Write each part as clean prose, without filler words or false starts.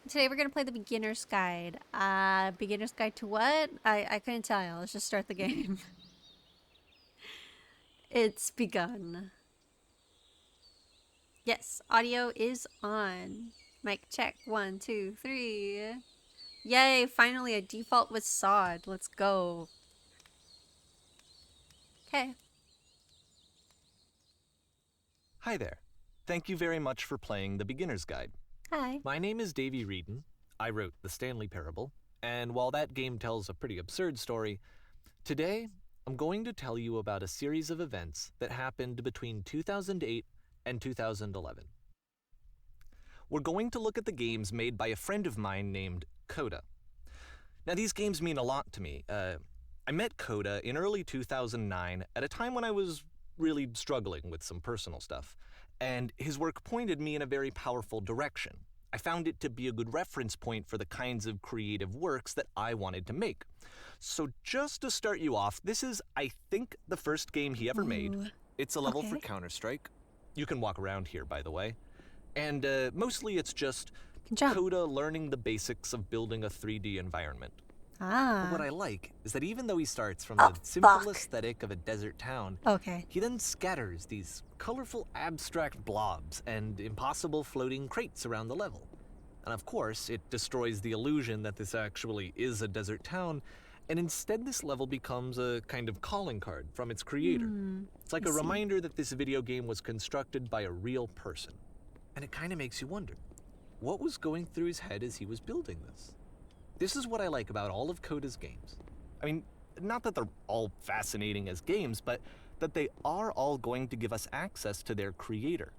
Today we're gonna play the beginner's guide. Beginner's guide to what? I couldn't tell you. Let's just start the game. It's begun. Yes, audio is on. Mic check. 1, 2, 3. Yay, finally a default with sod. Let's go. Okay. Hi there. Thank you very much for playing the Beginner's Guide. Hi. My name is Davey Reedon. I wrote The Stanley Parable, and while that game tells a pretty absurd story, today I'm going to tell you about a series of events that happened between 2008 and 2011. We're going to look at the games made by a friend of mine named Coda. Now, these games mean a lot to me. I met Coda in early 2009 at a time when I was really struggling with some personal stuff, and his work pointed me in a very powerful direction. I found it to be a good reference point for the kinds of creative works that I wanted to make. So just to start you off, this is, I think, the first game he ever made. It's a level for Counter-Strike. You can walk around here, by the way. And mostly it's just Coda learning the basics of building a 3D environment. But what I like is that even though he starts from the simple aesthetic of a desert town, he then scatters these colorful abstract blobs and impossible floating crates around the level. And of course, it destroys the illusion that this actually is a desert town, and instead this level becomes a kind of calling card from its creator. It's like a reminder that this video game was constructed by a real person. And it kind of makes you wonder, what was going through his head as he was building this? This is what I like about all of Coda's games. I mean, not that they're all fascinating as games, but that they are all going to give us access to their creator.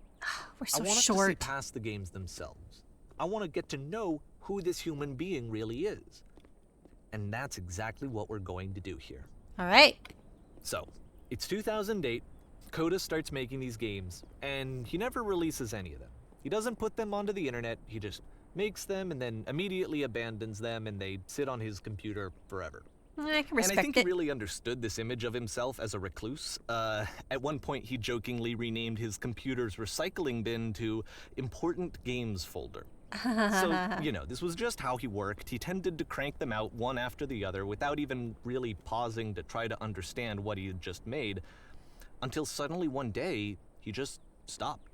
We're so I want us short. to see past the games themselves. I want to get to know who this human being really is. And that's exactly what we're going to do here. All right. So, it's 2008, Coda starts making these games, and he never releases any of them. He doesn't put them onto the internet, he just makes them and then immediately abandons them, and they sit on his computer forever. I can respect and I think it. he really understood this image of himself as a recluse. At one point, he jokingly renamed his computer's recycling bin to Important Games Folder. So, this was just how he worked. He tended to crank them out one after the other without even really pausing to try to understand what he had just made, until suddenly one day, he just stopped.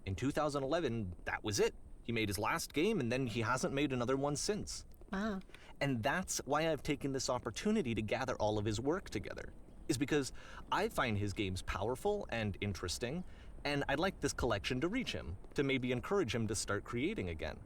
In 2011, that was it. He made his last game, and then he hasn't made another one since. Wow. And that's why I've taken this opportunity to gather all of his work together, is because I find his games powerful and interesting, and I'd like this collection to reach him, to maybe encourage him to start creating again.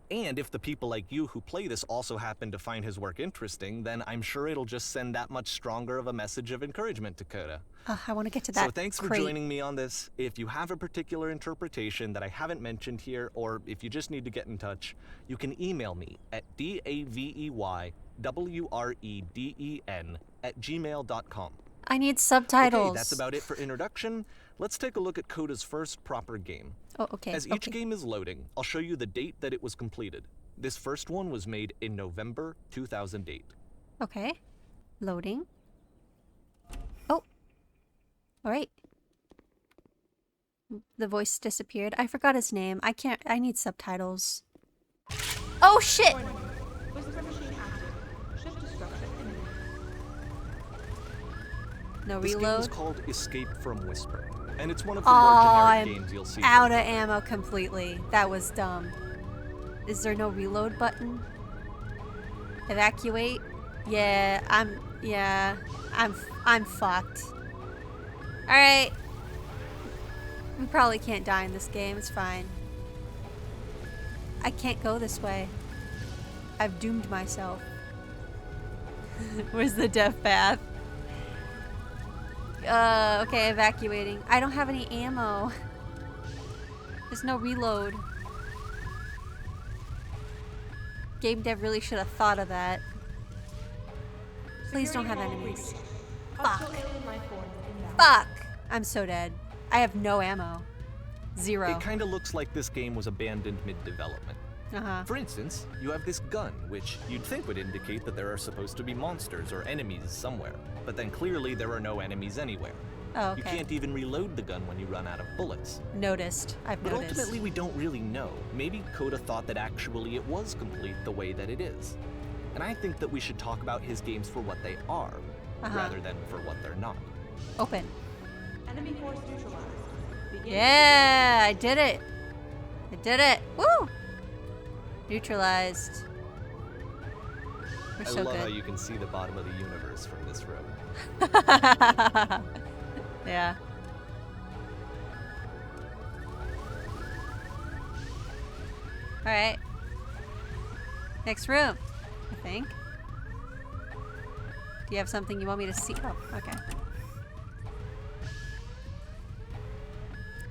And if the people like you who play this also happen to find his work interesting, then I'm sure it'll just send that much stronger of a message of encouragement to Coda. I want to get to that. So thanks for joining me on this. If you have a particular interpretation that I haven't mentioned here, or if you just need to get in touch, you can email me at daveyWreden@gmail.com. I need subtitles. Okay, that's about it for introduction. Let's take a look at Coda's first proper game. Oh, okay. As each game is loading, I'll show you the date that it was completed. This first one was made in November 2008. Okay. Loading. Oh. All right. The voice disappeared. I forgot his name. I need subtitles. Oh, shit! No This game reload. is called Escape from Whisper, and it's one of the more generic games you'll see. Out of ammo completely. That was dumb. Is there no reload button? Evacuate? Yeah, I'm fucked. Alright. We probably can't die in this game, it's fine. I can't go this way. I've doomed myself. Where's the death path? Okay, evacuating. I don't have any ammo. There's no reload. Game dev really should have thought of that. Please don't have enemies. Fuck. Fuck! I'm so dead. I have no ammo. Zero. It kind of looks like this game was abandoned mid-development. For instance, you have this gun, which you'd think would indicate that there are supposed to be monsters or enemies somewhere, but then clearly there are no enemies anywhere. Oh, You okay. can't even reload the gun when you run out of bullets. Noticed. I've But noticed. ultimately, we don't really know. Maybe Coda thought that actually it was complete the way that it is. And I think that we should talk about his games for what they are, rather than for what they're not. Open. Enemy force neutralized. Begin. Yeah, I did it. I did it. Woo! Neutralized. We're I so love how good. you can see the bottom of the universe from this room. Yeah. All right. Next room, I think. Do you have something you want me to see? Oh, okay.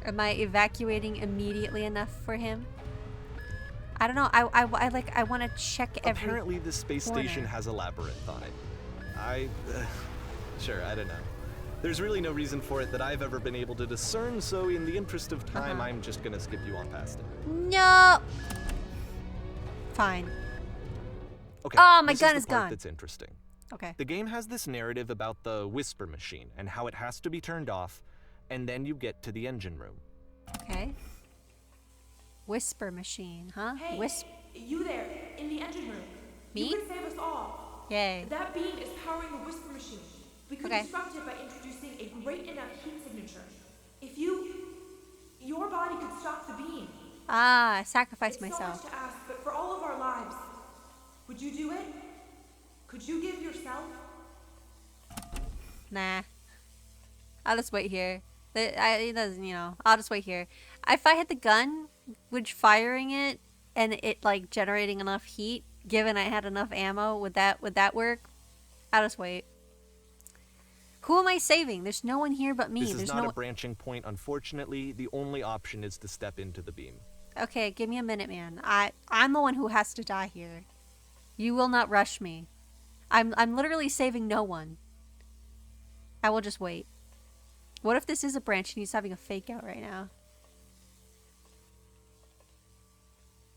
Am I evacuating immediately enough for him? I don't know. I want to check every. Apparently, the space station corner. has a labyrinth on it. Sure, I don't know. There's really no reason for it that I've ever been able to discern, so in the interest of time, I'm just gonna skip you on past it. No. Fine. Okay. Oh, my this gun is is the part gone. that's interesting. Okay. The game has this narrative about the whisper machine and how it has to be turned off, and then you get to the engine room. Okay. Whisper machine, huh? Hey, you there, in the engine room. Me? You can save us all. Yay. That beam is powering the whisper machine. We could Okay. disrupt it by introducing a great enough heat signature. If your body could stop the beam. Ah, I sacrificed It's myself. so much to ask, but for all of our lives, would you do it? Could you give yourself? Nah. I'll just wait here. It doesn't, I'll just wait here. If I hit the gun, would firing it and it like generating enough heat, given I had enough ammo, would that work? I'll just wait. Who am I saving? There's no one here but me. This is There's not no. a branching point, unfortunately. The only option is to step into the beam. Okay, give me a minute, man. I'm the one who has to die here. You will not rush me. I'm literally saving no one. I will just wait. What if this is a branch and he's having a fake out right now?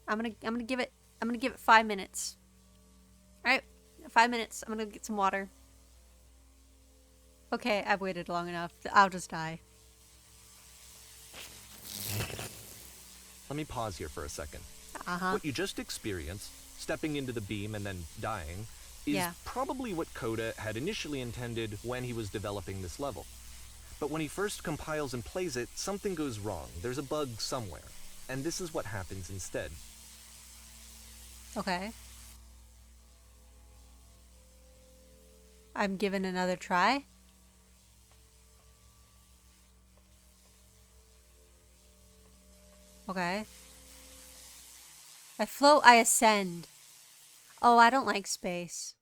I'm gonna give it 5 minutes. Alright, 5 minutes. I'm gonna get some water. Okay, I've waited long enough. I'll just die. Let me pause here for a second. Uh-huh. What you just experienced, stepping into the beam and then dying, is Yeah. probably what Coda had initially intended when he was developing this level. But when he first compiles and plays it, something goes wrong. There's a bug somewhere. And this is what happens instead. Okay. I'm given another try. Okay. I float, I ascend. Oh, I don't like space.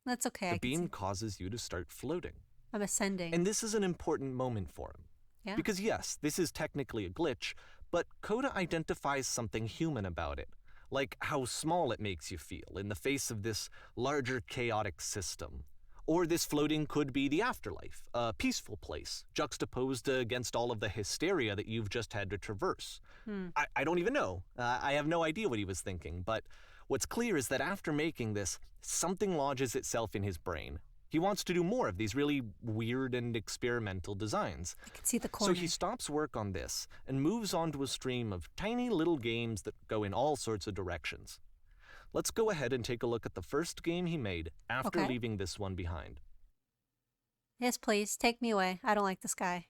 That's okay. The I can beam see. causes you to start floating. I'm ascending. And this is an important moment for him. Yeah. Because yes, this is technically a glitch, but Coda identifies something human about it. Like how small it makes you feel in the face of this larger chaotic system. Or this floating could be the afterlife, a peaceful place, juxtaposed against all of the hysteria that you've just had to traverse. I don't even know. I have no idea what he was thinking, but what's clear is that after making this, something lodges itself in his brain. He wants to do more of these really weird and experimental designs. I can see the corner. So he stops work on this and moves on to a stream of tiny little games that go in all sorts of directions. Let's go ahead and take a look at the first game he made after Okay. leaving this one behind. Yes, please. Take me away. I don't like this guy.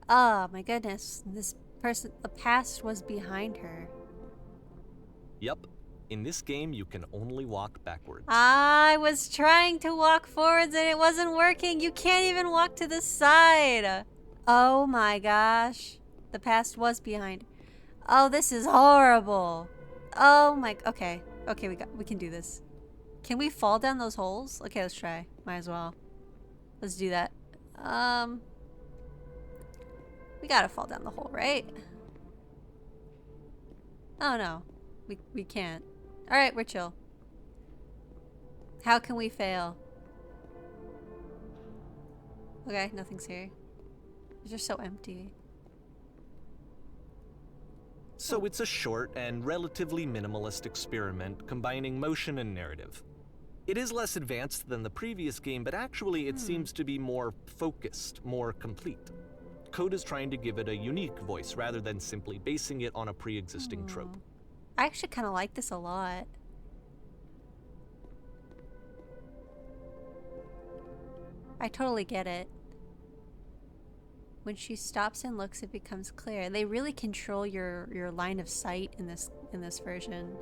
Oh, my goodness. This person, the past was behind her. Yep, in this game you can only walk backwards. I was trying to walk forwards and it wasn't working. You can't even walk to the side. Oh my gosh. The past was behind. Oh, this is horrible. Oh my, okay. Okay, we can do this. Can we fall down those holes? Okay, let's try. Might as well. Let's do that. We gotta fall down the hole, right? Oh no. We can't. Alright, we're chill. How can we fail? Okay, nothing's here. These are so empty. So it's a short and relatively minimalist experiment combining motion and narrative. It is less advanced than the previous game, but actually it seems to be more focused, more complete. Code is trying to give it a unique voice rather than simply basing it on a pre-existing trope. I actually kind of like this a lot. I totally get it. When she stops and looks, it becomes clear. They really control your line of sight in this version.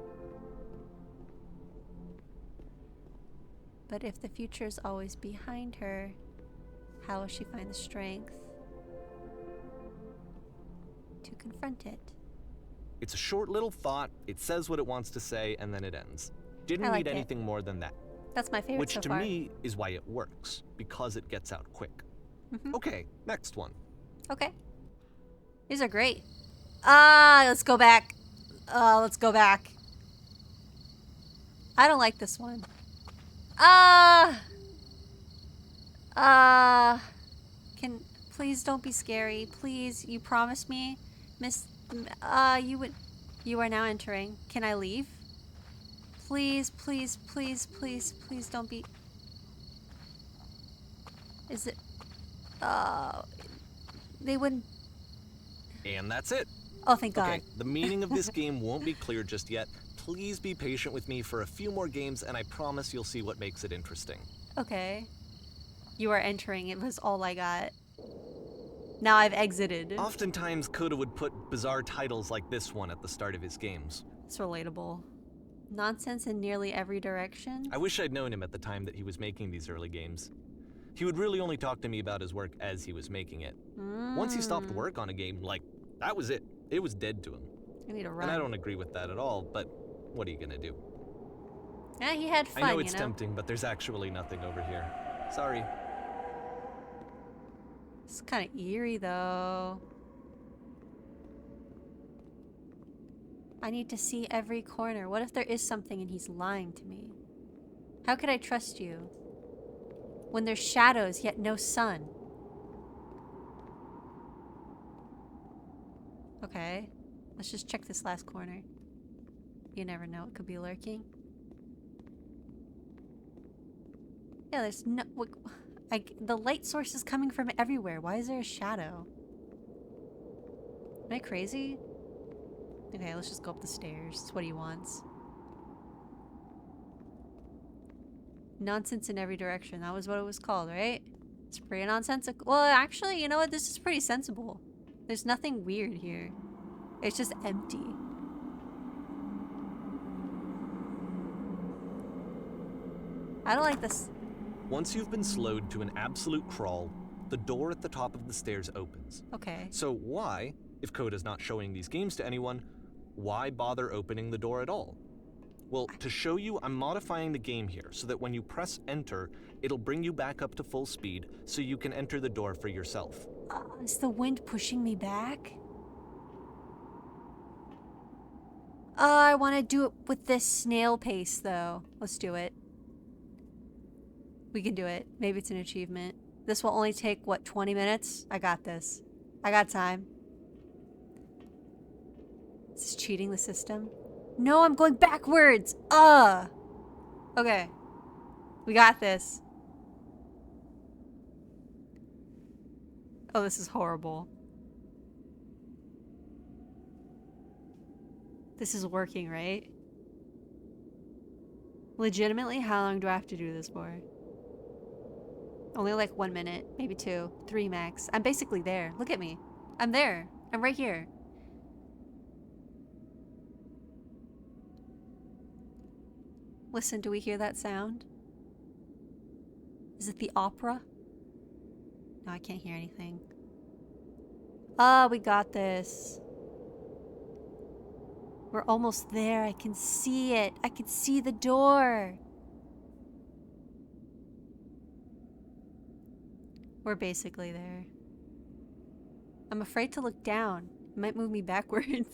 But if the future is always behind her, how will she find the strength to confront it? It's a short little thought, it says what it wants to say, and then it ends. Didn't I need liked it. anything more than that. That's my favorite Which so to far. me is why it works, because it gets out quick. Okay, next one. Okay. These are great. Let's go back. Let's go back. I don't like this one. Please don't be scary. Please, you promised me, Miss, you are now entering. Can I leave? Please, please, please, please, please don't be. Is it, they wouldn't. And that's it. Oh, thank God. Okay, the meaning of this game won't be clear just yet. Please be patient with me for a few more games, and I promise you'll see what makes it interesting. Okay. You are entering. It was all I got. Now I've exited. Oftentimes, Coda would put bizarre titles like this one at the start of his games. It's relatable. Nonsense in nearly every direction. I wish I'd known him at the time that he was making these early games. He would really only talk to me about his work as he was making it. Once he stopped work on a game, like, that was it. It was dead to him. I need to run. And I don't agree with that at all, but what are you gonna do? Yeah, he had fun, I know it's tempting, but there's actually nothing over here. Sorry. It's kind of eerie, though. I need to see every corner. What if there is something and he's lying to me? How could I trust you when there's shadows yet no sun? Okay, let's just check this last corner. You never know, it could be lurking. Yeah, there's no... the light source is coming from everywhere. Why is there a shadow? Am I crazy? Okay, let's just go up the stairs. It's what he wants. Nonsense in every direction. That was what it was called, right? It's pretty nonsensical. Well, actually, you know what? This is pretty sensible. There's nothing weird here. It's just empty. I don't like this. Once you've been slowed to an absolute crawl, the door at the top of the stairs opens. Okay. So why, if Coda's not showing these games to anyone, why bother opening the door at all? Well, to show you, I'm modifying the game here so that when you press enter, it'll bring you back up to full speed so you can enter the door for yourself. Is the wind pushing me back? I want to do it with this snail pace, though. Let's do it. We can do it. Maybe it's an achievement. This will only take, what, 20 minutes? I got this. I got time. Is this cheating the system? No, I'm going backwards! Okay. We got this. Oh, this is horrible. This is working, right? Legitimately, how long do I have to do this for? Only like 1 minute, maybe 2, 3 max. I'm basically there. Look at me. I'm there. I'm right here. Listen, do we hear that sound? Is it the opera? No, I can't hear anything. We got this. We're almost there. I can see it. I can see the door. We're basically there. I'm afraid to look down. It might move me backwards.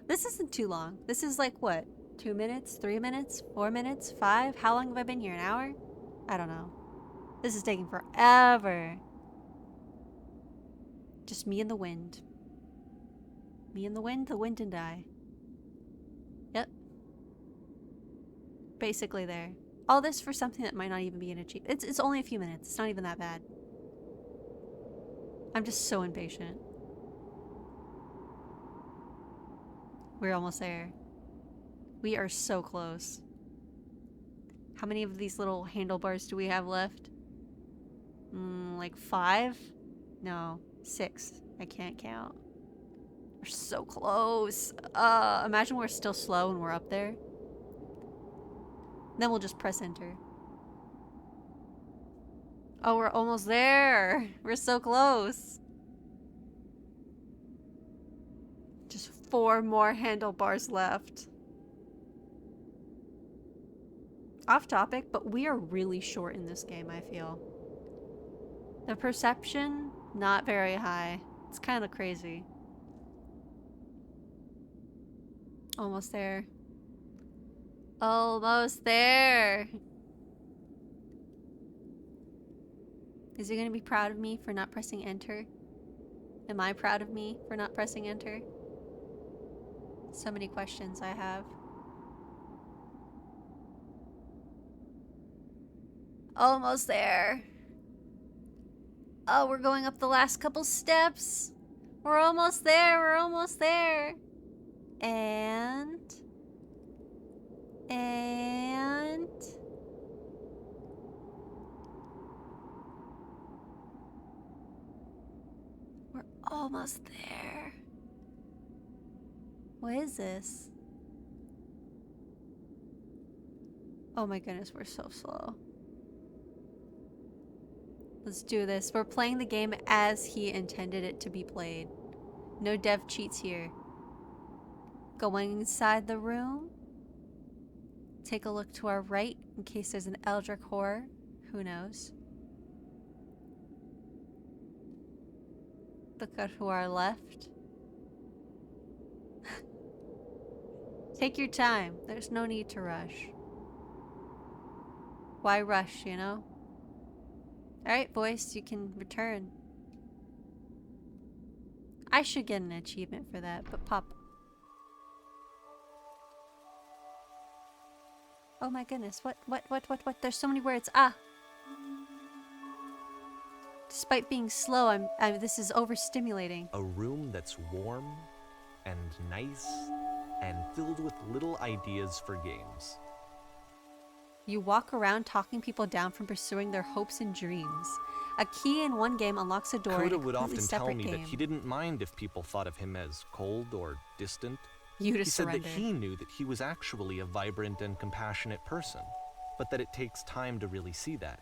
This isn't too long. This is like what? 2 minutes? 3 minutes? 4 minutes? 5? How long have I been here? An hour? I don't know. This is taking forever. Just me and the wind. Me and the wind and I. Yep. Basically there. All this for something that might not even be an achievement. It's only a few minutes. It's not even that bad. I'm just so impatient. We're almost there. We are so close. How many of these little handlebars do we have left? Like 5? No, 6. I can't count. We're so close. Imagine we're still slow and we're up there. Then we'll just press enter. Oh, we're almost there. We're so close. Just 4 more handlebars left. Off topic, but we are really short in this game, I feel. The perception, not very high. It's kind of crazy. Almost there. Almost there. Is he gonna be proud of me for not pressing enter? Am I proud of me for not pressing enter? So many questions I have. Almost there. Oh, we're going up the last couple steps. We're almost there. We're almost there. And we're almost there. What is this? Oh my goodness, we're so slow. Let's do this. We're playing the game as he intended it to be played. No dev cheats here. Going inside the room. Take a look to our right in case there's an Eldritch horror. Who knows? Look out to our left. Take your time. There's no need to rush. Why rush, you know? Alright, voice, you can return. I should get an achievement for that, but pop. Oh my goodness, what? There's so many words. Ah! Despite being slow, this is overstimulating. A room that's warm and nice and filled with little ideas for games. You walk around talking people down from pursuing their hopes and dreams. A key in one game unlocks a door in a Coda would completely often tell separate me game. that he didn't mind if people thought of him as cold or distant. You to He said surrender. that he knew that he was actually a vibrant and compassionate person, but that it takes time to really see that.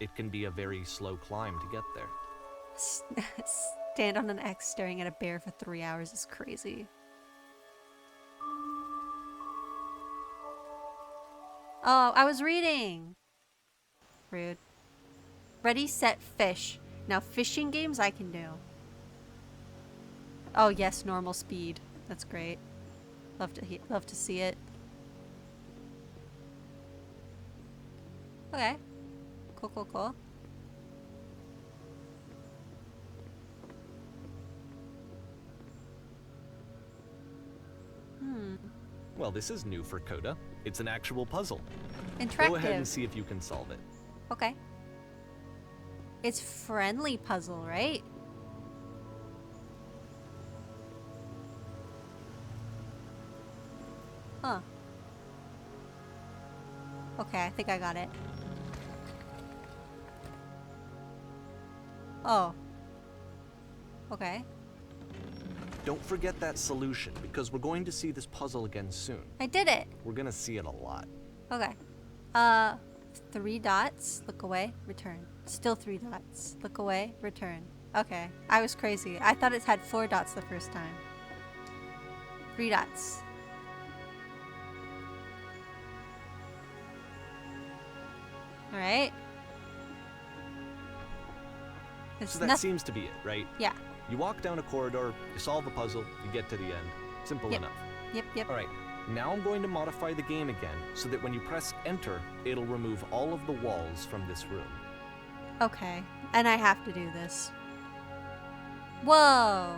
It can be a very slow climb to get there. Stand on an X staring at a bear for 3 hours is crazy. Oh, I was reading. Rude. Ready, set, fish. Now fishing games I can do. Oh yes, normal speed. That's great. Love to see it. Okay. Cool. Well, this is new for Coda. It's an actual puzzle. Interactive. Go ahead and see if you can solve it. Okay. It's friendly puzzle, right? Huh. Okay, I think I got it. Oh. Okay. Don't forget that solution, because we're going to see this puzzle again soon. I did it. We're gonna see it a lot. Okay. 3 dots. Look away. Return. Still 3 dots. Look away. Return. Okay. I was crazy. I thought it had 4 dots the first time. 3 dots. Alright. So that seems to be it, right? Yeah. You walk down a corridor, you solve the puzzle, you get to the end. Simple Yep. enough. Yep. Alright, now I'm going to modify the game again so that when you press enter, it'll remove all of the walls from this room. Okay. And I have to do this. Whoa.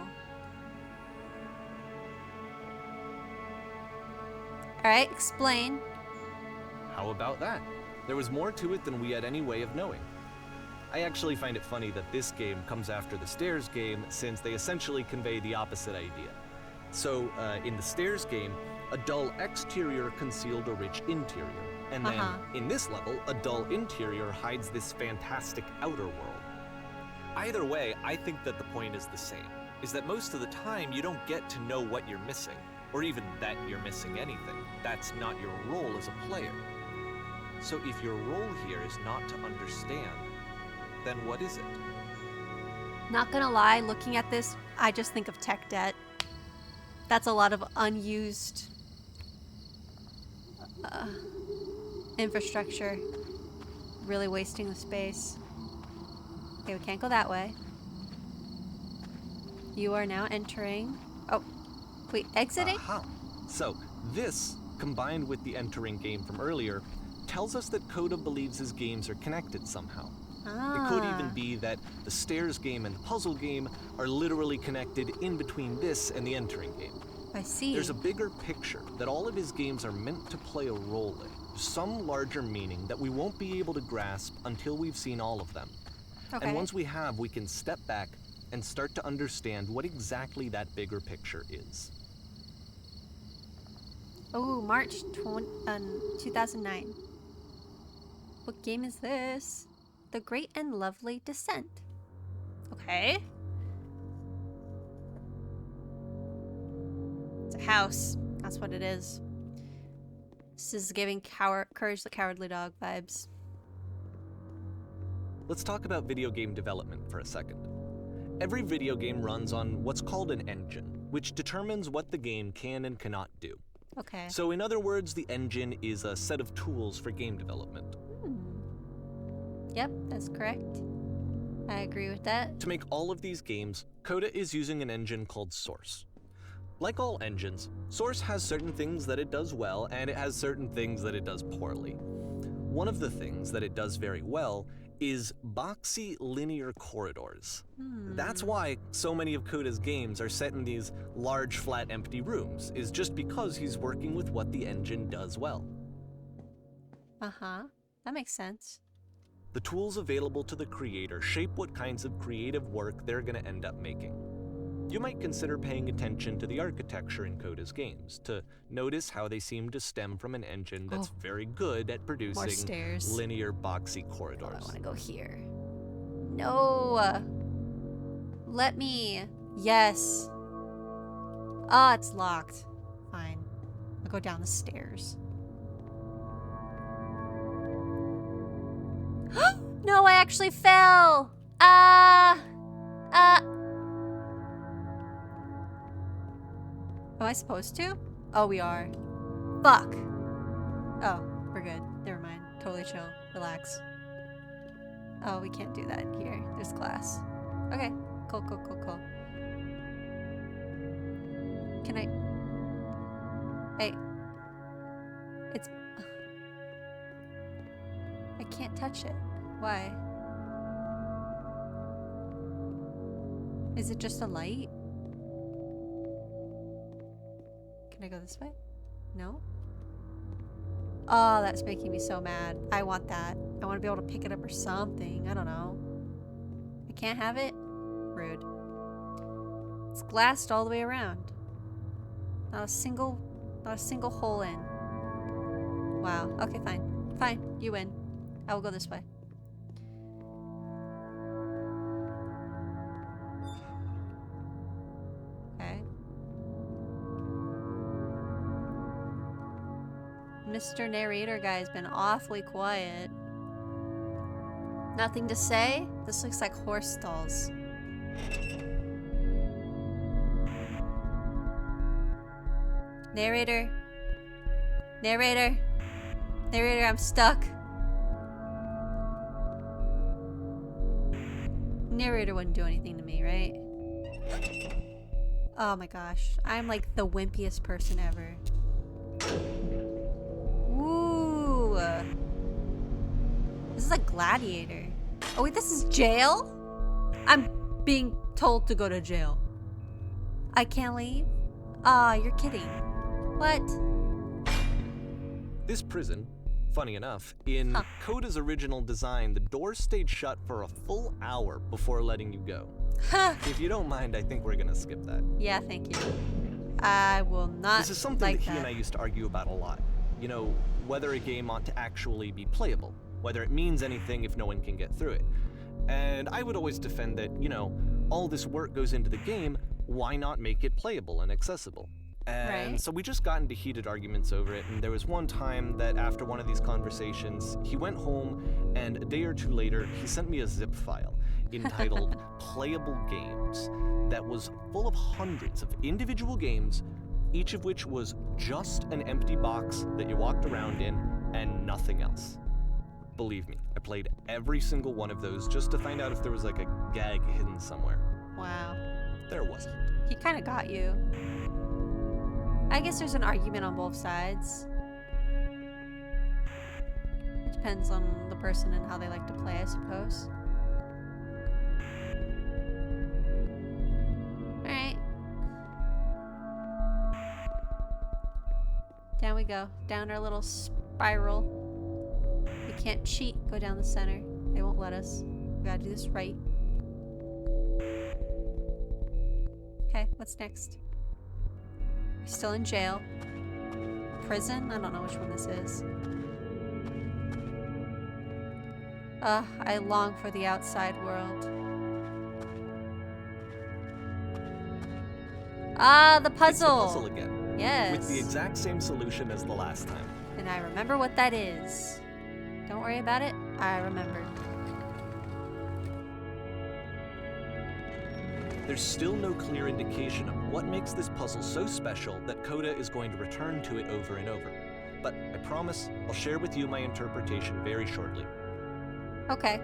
Alright, explain. How about that? There was more to it than we had any way of knowing. I actually find it funny that this game comes after the Stairs game, since they essentially convey the opposite idea. So, in the Stairs game, a dull exterior concealed a rich interior. And then, in this level, a dull interior hides this fantastic outer world. Either way, I think that the point is the same, is that most of the time you don't get to know what you're missing, or even that you're missing anything. That's not your role as a player. So if your role here is not to understand, then what is it? Not gonna lie, looking at this, I just think of tech debt. That's a lot of unused infrastructure. Really wasting the space. Okay, we can't go that way. You are now entering. Oh, wait, exiting? So, this, combined with the entering game from earlier, tells us that Coda believes his games are connected somehow. It could even be that the Stairs game and puzzle game are literally connected in between this and the entering game. I see. There's a bigger picture that all of his games are meant to play a role in, some larger meaning that we won't be able to grasp until we've seen all of them. Okay. And once we have, we can step back and start to understand what exactly that bigger picture is. Oh, March 2009. What game is this? The Great and Lovely Descent. Okay. It's a house. That's what it is. This is giving Courage the Cowardly Dog vibes. Let's talk about video game development for a second. Every video game runs on what's called an engine, which determines what the game can and cannot do. Okay. So in other words, the engine is a set of tools for game development. Yep, that's correct. I agree with that. To make all of these games, Coda is using an engine called Source. Like all engines, Source has certain things that it does well, and it has certain things that it does poorly. One of the things that it does very well is boxy linear corridors. That's why so many of Coda's games are set in these large, flat, empty rooms, is just because he's working with what the engine does well. That makes sense. The tools available to the creator shape what kinds of creative work they're going to end up making. You might consider paying attention to the architecture in Coda's games, to notice how they seem to stem from an engine that's very good at producing linear, boxy corridors. I want to go here. No! Let me. Yes. Ah, it's locked. Fine. I'll go down the stairs. No, I actually fell! Am I supposed to? Oh, we are. Fuck! Oh, we're good. Never mind. Totally chill. Relax. Oh, we can't do that here. There's glass. Okay. Cool. Can I... Hey. It's... I can't touch it. Why? Is it just a light? Can I go this way? No? Oh, that's making me so mad. I want that. I want to be able to pick it up or something. I don't know. I can't have it? Rude. It's glassed all the way around. Not a single hole in. Wow. Okay, fine. Fine. You win. I will go this way. Okay. Mr. Narrator guy's been awfully quiet. Nothing to say? This looks like horse stalls. Narrator. Narrator. Narrator, I'm stuck. Narrator wouldn't do anything to me, right? Oh my gosh. I'm like the wimpiest person ever. Ooh. This is a gladiator. Oh wait, this is jail? I'm being told to go to jail. I can't leave? Ah, you're kidding. What? This prison Funny enough, in Coda's original design, the door stayed shut for a full hour before letting you go. If you don't mind, I think we're gonna skip that. Yeah, thank you. I will not. This is something like that he and I used to argue about a lot. You know, whether a game ought to actually be playable, whether it means anything if no one can get through it. And I would always defend that, you know, all this work goes into the game, why not make it playable and accessible? And so we just got into heated arguments over it, and there was one time that after one of these conversations, he went home, and a day or two later, he sent me a zip file entitled Playable Games that was full of hundreds of individual games, each of which was just an empty box that you walked around in and nothing else. Believe me, I played every single one of those just to find out if there was like a gag hidden somewhere. Wow. There wasn't. He kind of got you. I guess there's an argument on both sides. It depends on the person and how they like to play, I suppose. Alright. Down we go. Down our little spiral. We can't cheat. Go down the center. They won't let us. We gotta do this right. Okay, what's next? We're still in jail. Prison? I don't know which one this is. I long for the outside world. Ah, the puzzle! It's the puzzle again. Yes. With the exact same solution as the last time. And I remember what that is. Don't worry about it. I remember. There's still no clear indication of what makes this puzzle so special that Coda is going to return to it over and over. But I promise I'll share with you my interpretation very shortly. Okay.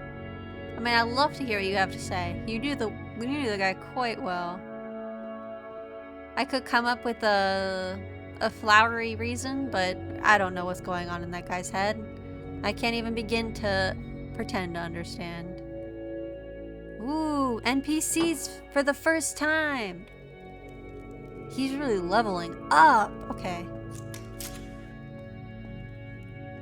I mean, I'd love to hear what you have to say. You knew the guy quite well. I could come up with a flowery reason, but I don't know what's going on in that guy's head. I can't even begin to pretend to understand. Ooh, NPCs for the first time. He's really leveling up. Okay.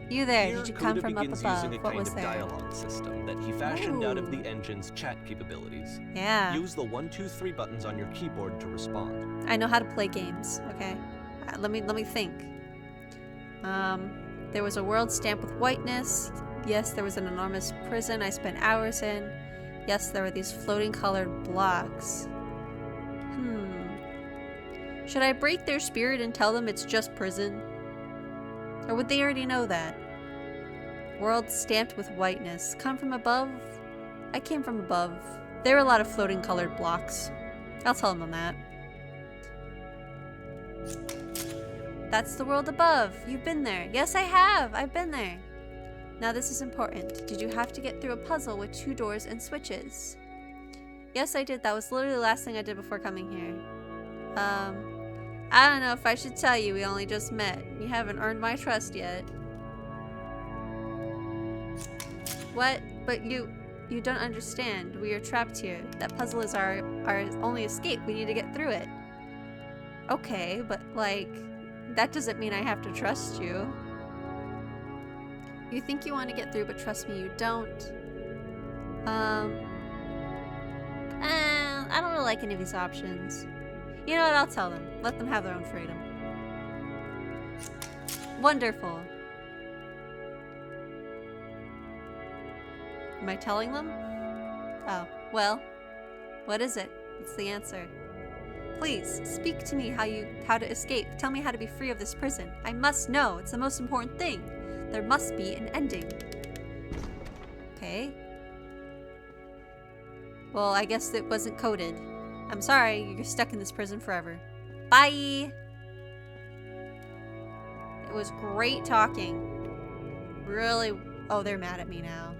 You there? Here, Did you come Coda from up begins above? using a What kind was of there? dialogue system that he fashioned out of the engine's chat capabilities. Yeah. Use the 1, 2, 3 buttons on your keyboard to respond. I know how to play games. Okay. Let me think. There was a world stamped with whiteness. Yes, there was an enormous prison I spent hours in. Yes, there were these floating colored blocks. Should I break their spirit and tell them it's just prison? Or would they already know that? World stamped with whiteness. Come from above? I came from above. There were a lot of floating colored blocks. I'll tell them that. That's the world above. You've been there. Yes, I have. I've been there. Now this is important. Did you have to get through a puzzle with 2 doors and switches? Yes, I did. That was literally the last thing I did before coming here. I don't know if I should tell you. We only just met. You haven't earned my trust yet. What? But you don't understand. We are trapped here. That puzzle is our only escape. We need to get through it. Okay, but like, that doesn't mean I have to trust you. You think you want to get through, but trust me, you don't. I don't really like any of these options. You know what? I'll tell them. Let them have their own freedom. Wonderful. Am I telling them? Oh, well, what is it? What's the answer? Please, speak to me how to escape. Tell me how to be free of this prison. I must know. It's the most important thing. There must be an ending. Okay. Well, I guess it wasn't coded. I'm sorry, you're stuck in this prison forever. Bye! It was great talking. Really. Oh, they're mad at me now.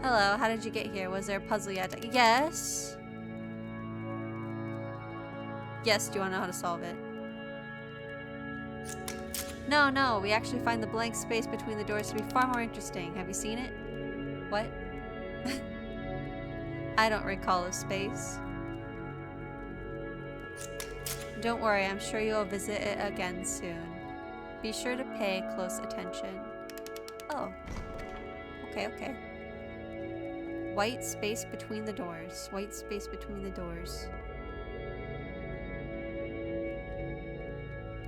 Hello, how did you get here? Was there a puzzle you had to... Yes. Yes, do you want to know how to solve it? No, we actually find the blank space between the doors to be far more interesting. Have you seen it? What? I don't recall a space. Don't worry, I'm sure you'll visit it again soon. Be sure to pay close attention. Oh. Okay, okay. White space between the doors. White space between the doors.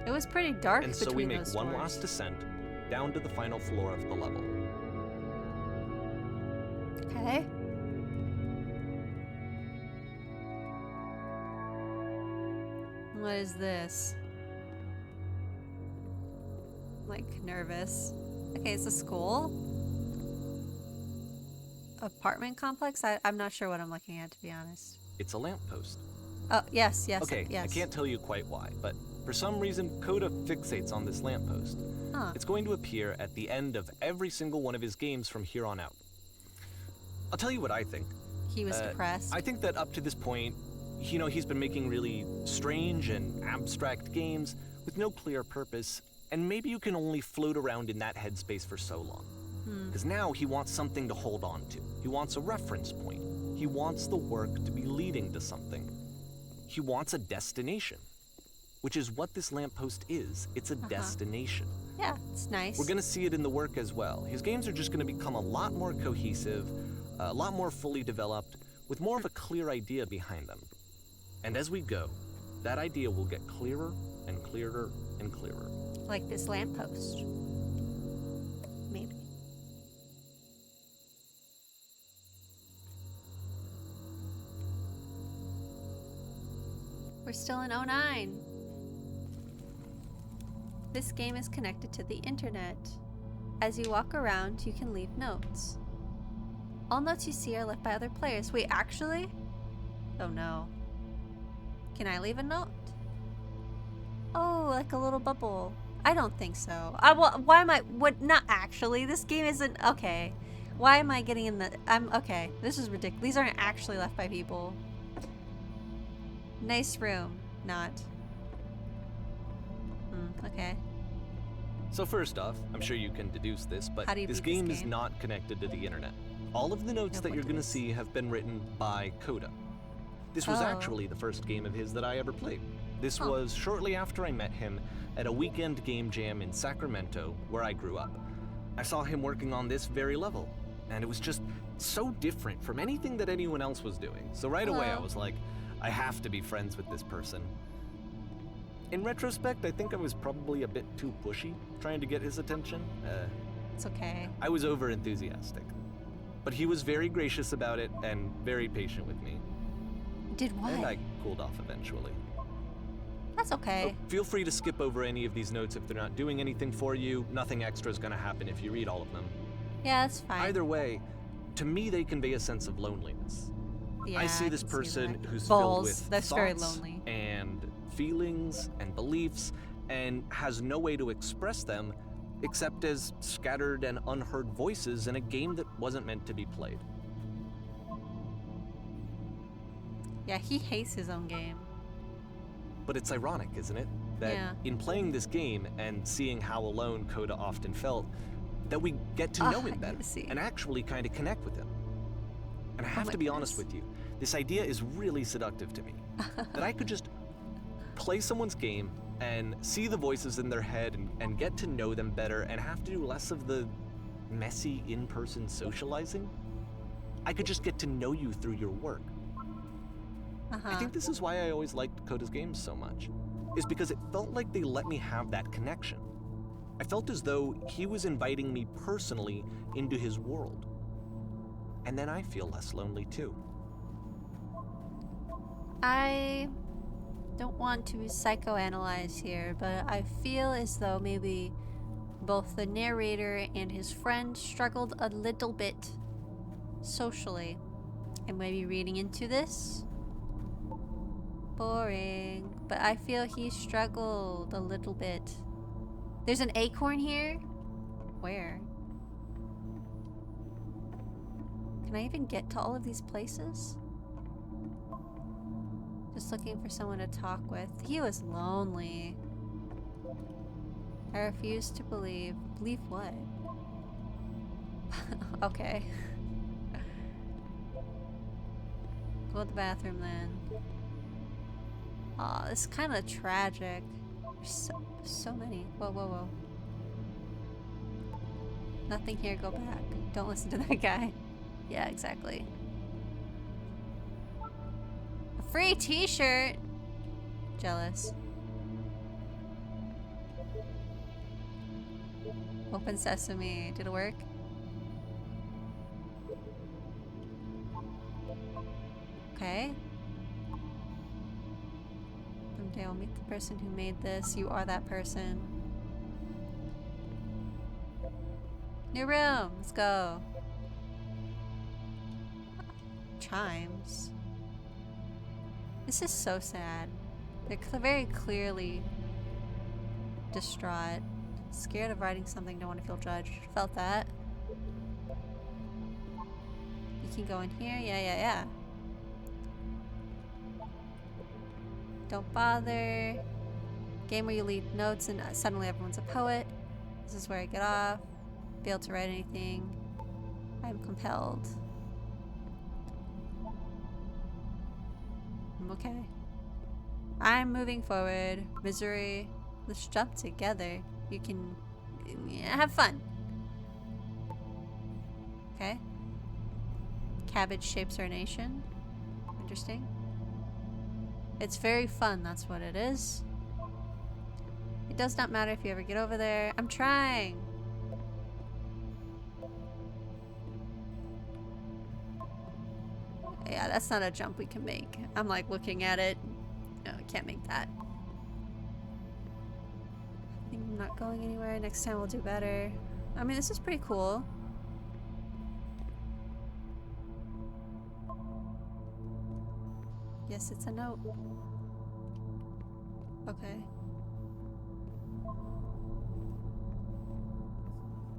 It was pretty dark And between so we make those one doors. last descent down to the final floor of the level. Okay. What is this? I'm, like, nervous. Okay, it's a school? Apartment complex? I'm not sure what I'm looking at, to be honest. It's a lamppost. Oh, yes, yes, Okay, yes. I can't tell you quite why, but for some reason, Coda fixates on this lamppost. Huh. It's going to appear at the end of every single one of his games from here on out. I'll tell you what I think. He was depressed. I think that up to this point, you know, he's been making really strange and abstract games with no clear purpose, and maybe you can only float around in that headspace for so long. Because now he wants something to hold on to. He wants a reference point. He wants the work to be leading to something. He wants a destination, which is what this lamppost is. It's a destination. Yeah, it's nice. We're gonna see it in the work as well. His games are just gonna become a lot more cohesive, a lot more fully developed, with more of a clear idea behind them. And as we go, that idea will get clearer and clearer and clearer. Like this lamppost. Maybe. We're still in 09. This game is connected to the internet. As you walk around, you can leave notes. All notes you see are left by other players. Wait, actually? Oh no. Can I leave a note? Oh, like a little bubble. I don't think so. Why am I? What? Not actually. This game isn't. Okay. Why am I getting in the? Okay. This is ridiculous. These aren't actually left by people. Nice room. Not. Okay. So first off, I'm sure you can deduce this, but How do you this beat this game is game? not connected to the internet. All of the notes No that you're point to gonna this. see have been written by Coda. This was Oh. actually the first game of his that I ever played. This Huh. was shortly after I met him at a weekend game jam in Sacramento, where I grew up. I saw him working on this very level, and it was just so different from anything that anyone else was doing. So right away I Hello. was like, I have to be friends with this person. In retrospect, I think I was probably a bit too pushy trying to get his attention. It's okay. I was over enthusiastic. But he was very gracious about it and very patient with me. Did what? And I cooled off eventually. That's okay. Oh, feel free to skip over any of these notes if they're not doing anything for you. Nothing extra is going to happen if you read all of them. Yeah, that's fine. Either way, to me they convey a sense of loneliness. Yeah, I see can this person that. who's Balls. filled with That's thoughts very lonely. and feelings and beliefs and has no way to express them except as scattered and unheard voices in a game that wasn't meant to be played. Yeah, he hates his own game. But it's ironic, isn't it? That Yeah. in playing this game and seeing how alone Coda often felt, that we get to know I him better can see. and actually kind of connect with him. And I have my to be honest goodness. with you, this idea is really seductive to me. That I could just play someone's game and see the voices in their head and get to know them better and have to do less of the messy in-person socializing. I could just get to know you through your work. I think this is why I always liked Coda's games so much, is because it felt like they let me have that connection. I felt as though he was inviting me personally into his world. And then I feel less lonely too. I don't want to psychoanalyze here, but I feel as though maybe both the narrator and his friend struggled a little bit socially. And maybe reading into this? Boring. But I feel he struggled a little bit. There's an acorn here? Where? Can I even get to all of these places? Just looking for someone to talk with. He was lonely. I refuse to believe. Believe what? Okay. Go to the bathroom then. Aw, this is kind of tragic. There's so many. Whoa, whoa, whoa. Nothing here, go back. Don't listen to that guy. Yeah, exactly. A free t-shirt! Jealous. Open sesame. Did it work? Okay. Someday I'll meet the person who made this. You are that person. New room! Let's go. Chimes. This is so sad. They're very clearly distraught. Scared of writing something, don't want to feel judged. Felt that. You can go in here. Yeah. Don't bother. Game where you leave notes and suddenly everyone's a poet. This is where I get off. Be able to write anything. I'm compelled. I'm okay. I'm moving forward. Misery. Let's jump together. You can have fun. Okay. Cabbage shapes our nation. Interesting. It's very fun, that's what it is. It does not matter if you ever get over there. I'm trying. Yeah, that's not a jump we can make. I'm like looking at it. No, I can't make that. I think I'm not going anywhere. Next time we'll do better. I mean, this is pretty cool. Yes, it's a note. Okay.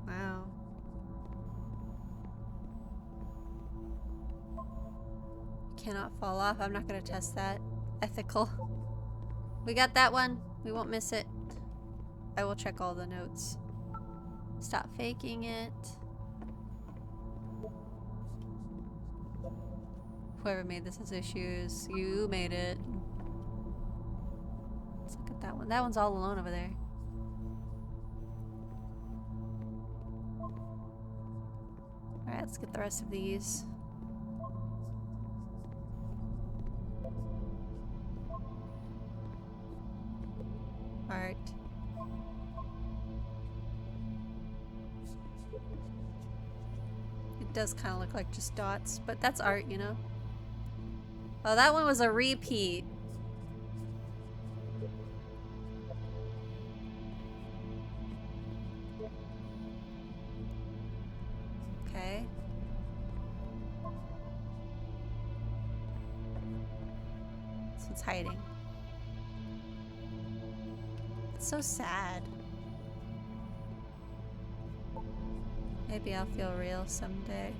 Wow. Cannot fall off. I'm not gonna test that. Ethical. We got that one. We won't miss it. I will check all the notes. Stop faking it. Whoever made this has issues. You made it. Let's look at that one. That one's all alone over there. Alright, let's get the rest of these. Art. It does kind of look like just dots, but that's art, you know? Oh, that one was a repeat. Okay. So it's hiding. It's so sad. Maybe I'll feel real someday.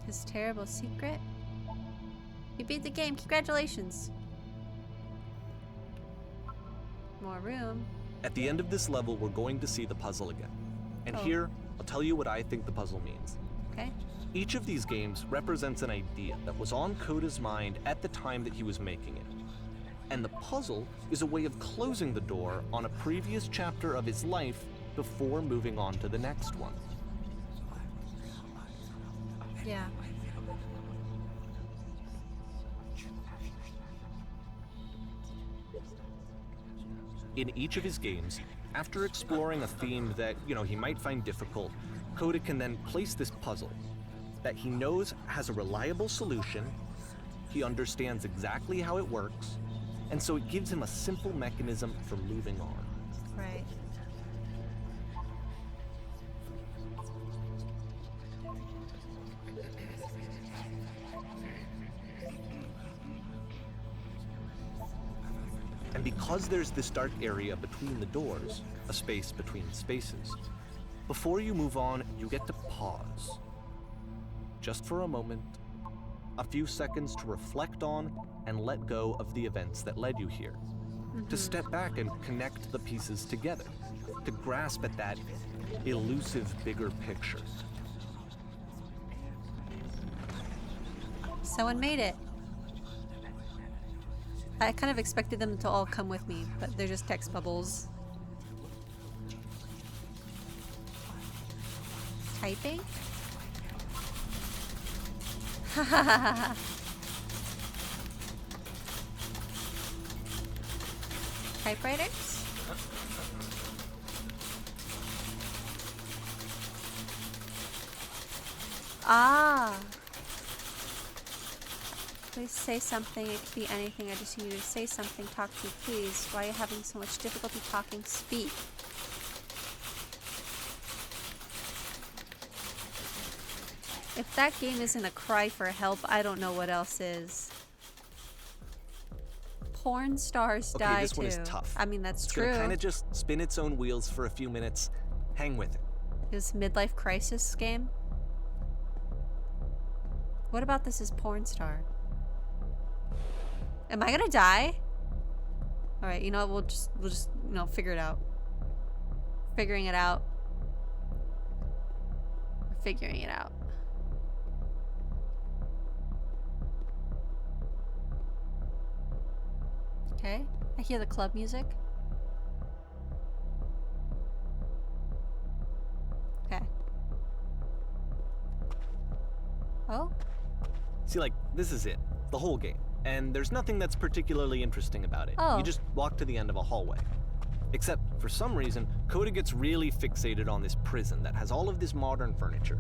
His terrible secret? You beat the game, congratulations! More room. At the end of this level, we're going to see the puzzle again. And Oh. here, I'll tell you what I think the puzzle means. Okay. Each of these games represents an idea that was on Coda's mind at the time that he was making it. And the puzzle is a way of closing the door on a previous chapter of his life before moving on to the next one. Yeah. In each of his games, after exploring a theme that, he might find difficult, Coda can then place this puzzle that he knows has a reliable solution, he understands exactly how it works, and so it gives him a simple mechanism for moving on. Right. And because there's this dark area between the doors, a space between spaces, before you move on, you get to pause. Just for a moment, a few seconds to reflect on and let go of the events that led you here. to step back and connect the pieces together, to grasp at that elusive bigger picture. Someone made it. I kind of expected them to all come with me, but they're just text bubbles. Typing? Typewriters? Ah. Please say something. It could be anything. I just need you to say something. Talk to me, please. Why are you having so much difficulty talking? Speak. If that game isn't a cry for help, I don't know what else is. Porn stars die this too. one is tough. I mean, that's It's true. gonna kind of just spin its own wheels for a few minutes. Hang with it. This midlife crisis game. What about this is porn star? Am I gonna die? All right, you know what? We'll just figure it out. Figuring it out. We're figuring it out. Okay, I hear the club music. Okay. Oh? See, like, this is it. The whole game. And there's nothing that's particularly interesting about it. Oh. You just walk to the end of a hallway. Except, for some reason, Coda gets really fixated on this prison that has all of this modern furniture.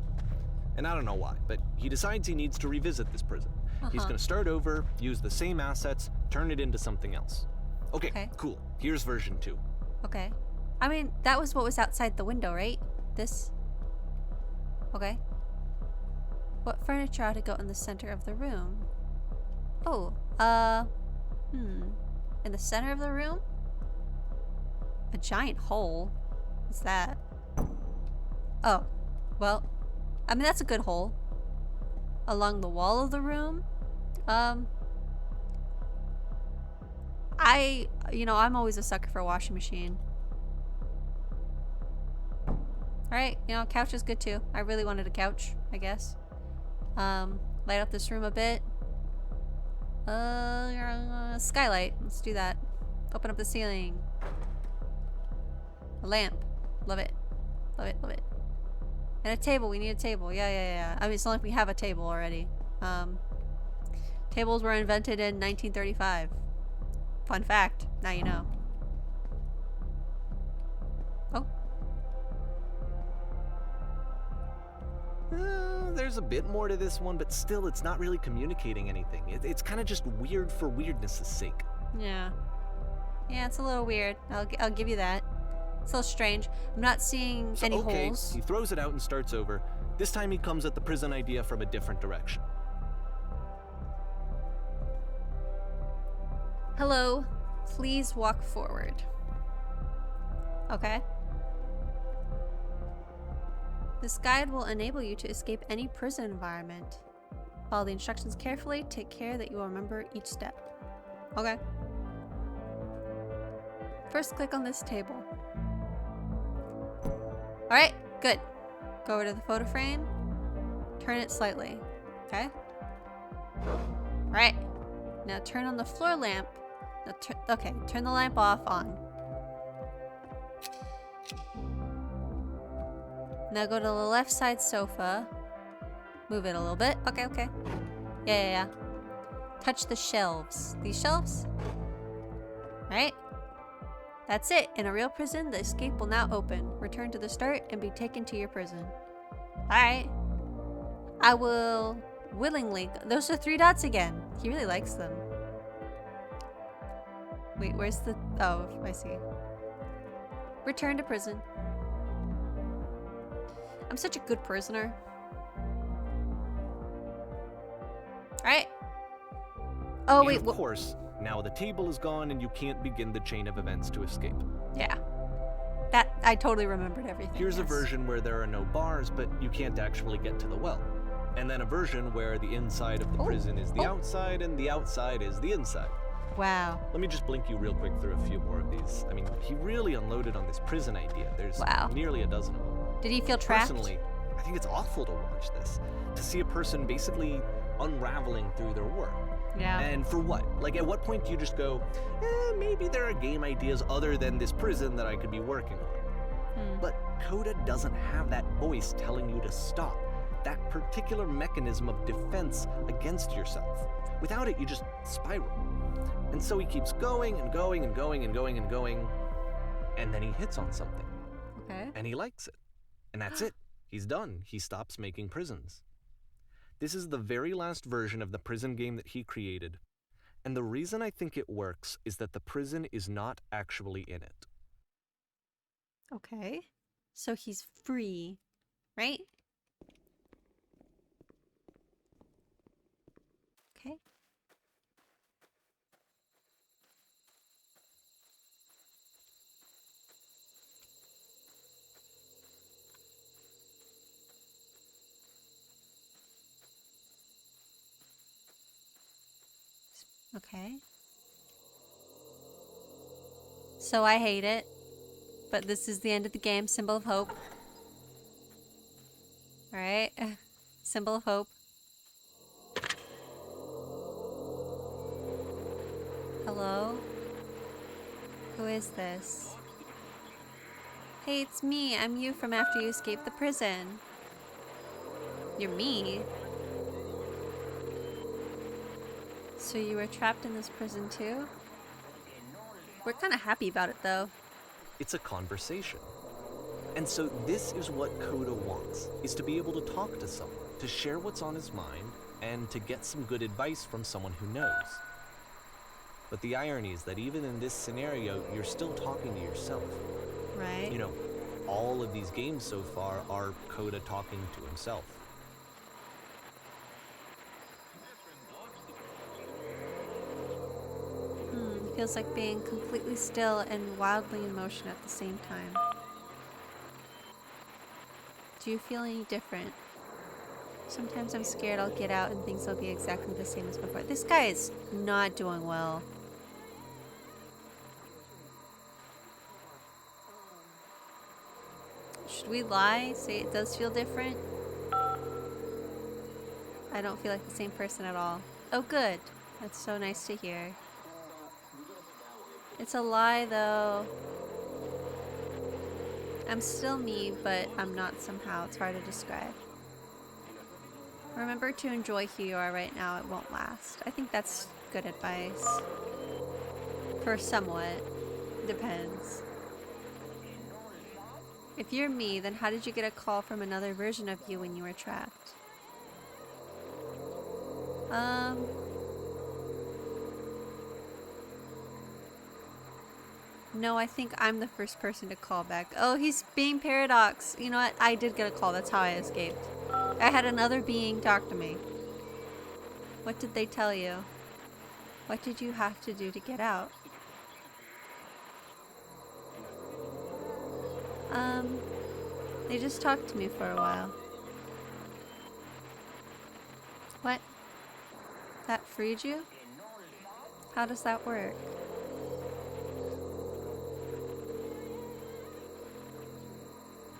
And I don't know why, but he decides he needs to revisit this prison. He's gonna start over, use the same assets, turn it into something else. Okay, cool. Here's version 2. Okay. I mean, that was what was outside the window, right? This? Okay. What furniture ought to go in the center of the room? Oh, in the center of the room? A giant hole? What's that? Oh, well, I mean, that's a good hole. Along the wall of the room? I'm always a sucker for a washing machine. Alright, couch is good too. I really wanted a couch, I guess. Light up this room a bit. Skylight. Let's do that. Open up the ceiling. A lamp. Love it. Love it, love it. And a table. We need a table. Yeah. I mean, it's not like we have a table already. Tables were invented in 1935. Fun fact. Now you know. Oh. There's a bit more to this one, but still, it's not really communicating anything. It's kind of just weird for weirdness' sake. Yeah. Yeah, it's a little weird. I'll give you that. It's a little strange. I'm not seeing any holes. He throws it out and starts over. This time he comes at the prison idea from a different direction. Hello. Please walk forward. Okay. This guide will enable you to escape any prison environment. Follow the instructions carefully. Take care that you will remember each step. Okay. First, click on this table. Alright, good. Go over to the photo frame. Turn it slightly. Okay? Alright. Now turn on the floor lamp. Now turn the lamp off on. Now go to the left side sofa. Move it a little bit. Okay. Yeah. Touch the shelves. These shelves? Right? That's it. In a real prison, the escape will now open. Return to the start and be taken to your prison. Alright. I will willingly... Those are 3 dots again. He really likes them. Wait, where's the... Oh, I see. Return to prison. I'm such a good prisoner. Alright. Oh, And wait. of course, now the table is gone and you can't begin the chain of events to escape. Yeah. That, I totally remembered everything. Here's a yes. version where there are no bars, but you can't actually get to the well. And then a version where the inside of the prison is the outside and the outside is the inside. Wow. Let me just blink you real quick through a few more of these. I mean, he really unloaded on this prison idea. There's Wow. nearly a dozen of them. Did he feel trapped? Personally, I think it's awful to watch this. To see a person basically unraveling through their work. Yeah. And for what? Like, at what point do you just go, maybe there are game ideas other than this prison that I could be working on? But Coda doesn't have that voice telling you to stop. That particular mechanism of defense against yourself. Without it, you just spiral. And so he keeps going and going and going and going and going, and then he hits on something. Okay. And he likes it. And that's it. He's done. He stops making prisons. This is the very last version of the prison game that he created. And the reason I think it works is that the prison is not actually in it. Okay. So he's free, right? Okay. Okay. So I hate it, but this is the end of the game. Symbol of hope. Alright. Symbol of hope. Hello? Who is this? Hey, it's me. I'm you from after you escaped the prison. You're me? So you were trapped in this prison too? We're kind of happy about it though. It's a conversation. And so this is what Coda wants, is to be able to talk to someone, to share what's on his mind, and to get some good advice from someone who knows. But the irony is that even in this scenario, you're still talking to yourself. Right? You know, all of these games so far are Coda talking to himself. Feels like being completely still and wildly in motion at the same time. Do you feel any different? Sometimes I'm scared I'll get out and things will be exactly the same as before. This guy is not doing well. Should we lie? Say it does feel different? I don't feel like the same person at all. Oh, good. That's so nice to hear. It's a lie, though. I'm still me, but I'm not somehow. It's hard to describe. Remember to enjoy who you are right now. It won't last. I think that's good advice. For somewhat. Depends. If you're me, then how did you get a call from another version of you when you were trapped? No, I think I'm the first person to call back. Oh, he's being Paradox. You know what? I did get a call. That's how I escaped. I had another being talk to me. What did they tell you? What did you have to do to get out? They just talked to me for a while. What? That freed you? How does that work?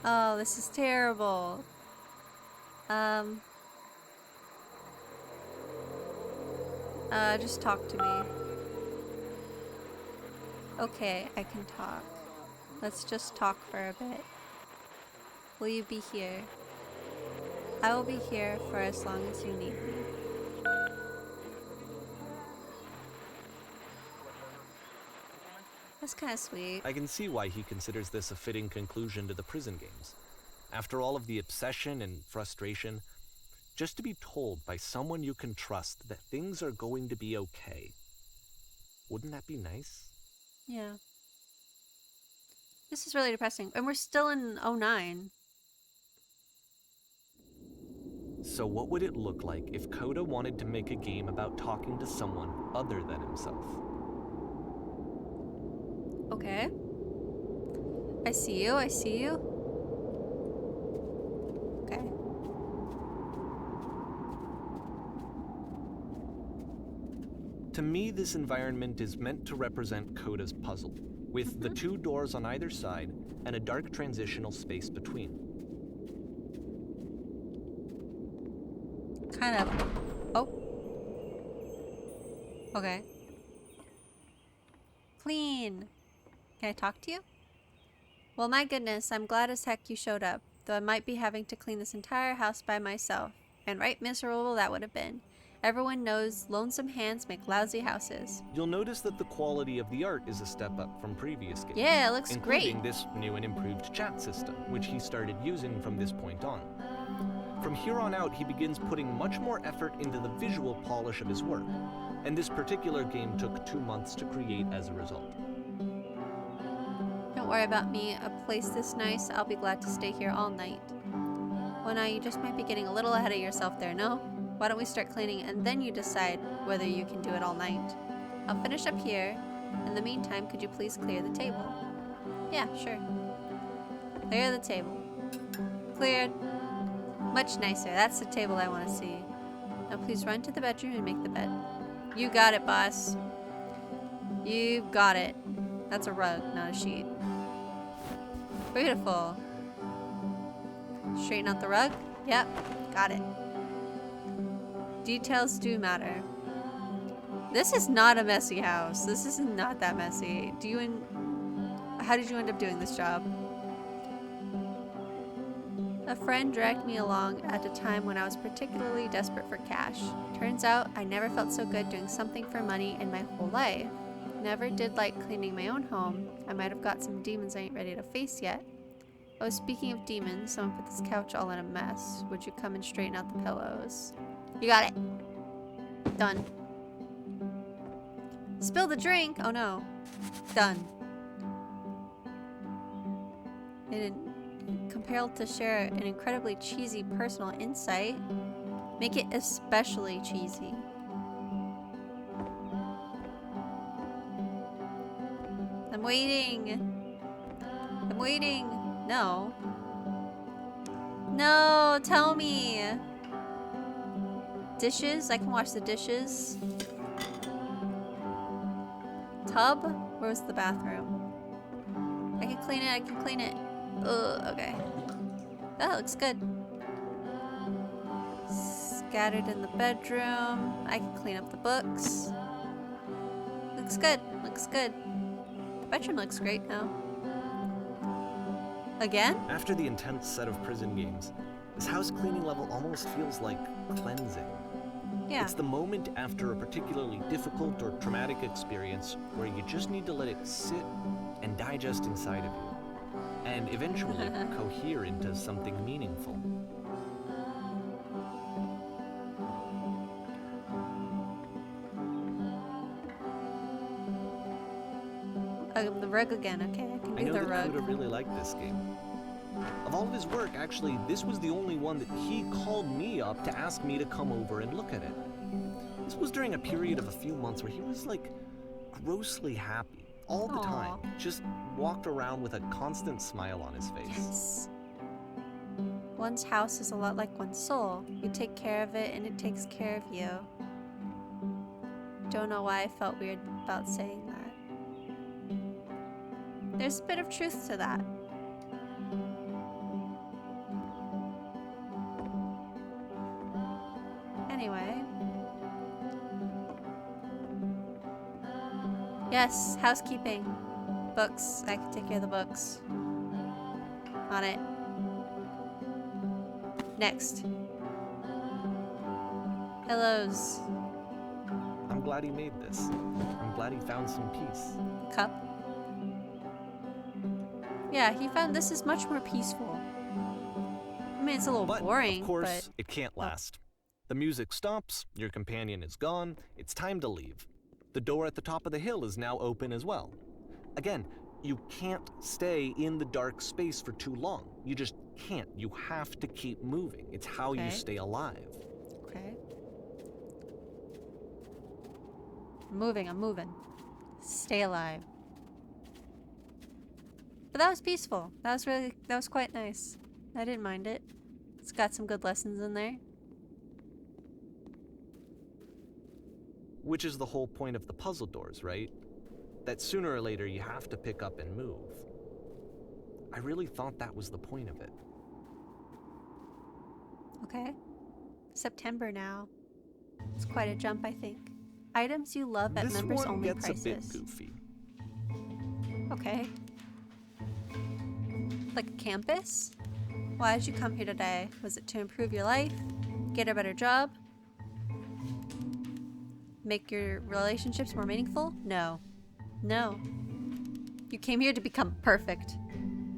Oh, this is terrible. Just talk to me. Okay, I can talk. Let's just talk for a bit. Will you be here? I will be here for as long as you need me. That's kind of sweet. I can see why he considers this a fitting conclusion to the prison games. After all of the obsession and frustration, just to be told by someone you can trust that things are going to be okay. Wouldn't that be nice? Yeah. This is really depressing. And we're still in 09. So what would it look like if Coda wanted to make a game about talking to someone other than himself? Okay. I see you, I see you. Okay. To me, this environment is meant to represent Coda's puzzle, with the 2 doors on either side and a dark transitional space between. Kind of. Oh. Okay. Clean. Can I talk to you? Well, my goodness, I'm glad as heck you showed up, though I might be having to clean this entire house by myself. And right miserable that would have been. Everyone knows lonesome hands make lousy houses. You'll notice that the quality of the art is a step up from previous games. Yeah, it looks including great. this new and improved chat system, which he started using from this point on. From here on out, he begins putting much more effort into the visual polish of his work, and this particular game took 2 months to create as a result. Don't worry about me. A place this nice, I'll be glad to stay here all night. Well, now you just might be getting a little ahead of yourself there, no? Why don't we start cleaning and then you decide whether you can do it all night? I'll finish up here. In the meantime, could you please clear the table? Yeah, sure. Clear the table. Cleared. Much nicer. That's the table I want to see. Now please run to the bedroom and make the bed. You got it, boss. You got it. That's a rug, not a sheet. Beautiful. Straighten out the rug? Yep, got it. Details do matter. This is not a messy house. This is not that messy. How did you end up doing this job? A friend dragged me along at a time when I was particularly desperate for cash. Turns out I never felt so good doing something for money in my whole life. Never did like cleaning my own home. I might have got some demons I ain't ready to face yet. Oh, speaking of demons, someone put this couch all in a mess. Would you come and straighten out the pillows? You got it. Done. Spill the drink! Oh no. Done. Compelled to share an incredibly cheesy personal insight. Make it especially cheesy. I'm waiting. I'm waiting. No. No, tell me. Dishes? I can wash the dishes. Tub? Where's the bathroom? I can clean it, I can clean it. Ugh, okay. That looks good. Scattered in the bedroom. I can clean up the books. Looks good, looks good. The bedroom looks great now. Again? After the intense set of prison games, this house cleaning level almost feels like cleansing. Yeah. It's the moment after a particularly difficult or traumatic experience where you just need to let it sit and digest inside of you, and eventually cohere into something meaningful. The rug again. Okay, I can I do know the that rug. Coda really liked this game. Of all of his work, actually, this was the only one that he called me up to ask me to come over and look at it. This was during a period of a few months where he was like grossly happy all the time. Just walked around with a constant smile on his face. Yes. One's house is a lot like one's soul. You take care of it and it takes care of you. Don't know why I felt weird about saying that. There's a bit of truth to that. Anyway. Yes, housekeeping. Books. I can take care of the books. On it. Next. Pillows. I'm glad he made this. I'm glad he found some peace. Cup. Yeah, he found this is much more peaceful. I mean, it's a little But, boring, of course, but... it can't last. The music stops, your companion is gone, it's time to leave. The door at the top of the hill is now open as well. Again, you can't stay in the dark space for too long. You just can't. You have to keep moving. It's how you stay alive. Okay. I'm moving. Stay alive. But that was peaceful. That was quite nice. I didn't mind it. It's got some good lessons in there. Which is the whole point of the puzzle doors, right? That sooner or later you have to pick up and move. I really thought that was the point of it. Okay. September now. It's quite a jump, I think. Items you love at This members one only gets prices. a bit goofy. Okay. Like a campus? Why did you come here today? Was it to improve your life? Get a better job? Make your relationships more meaningful? No. No. You came here to become perfect.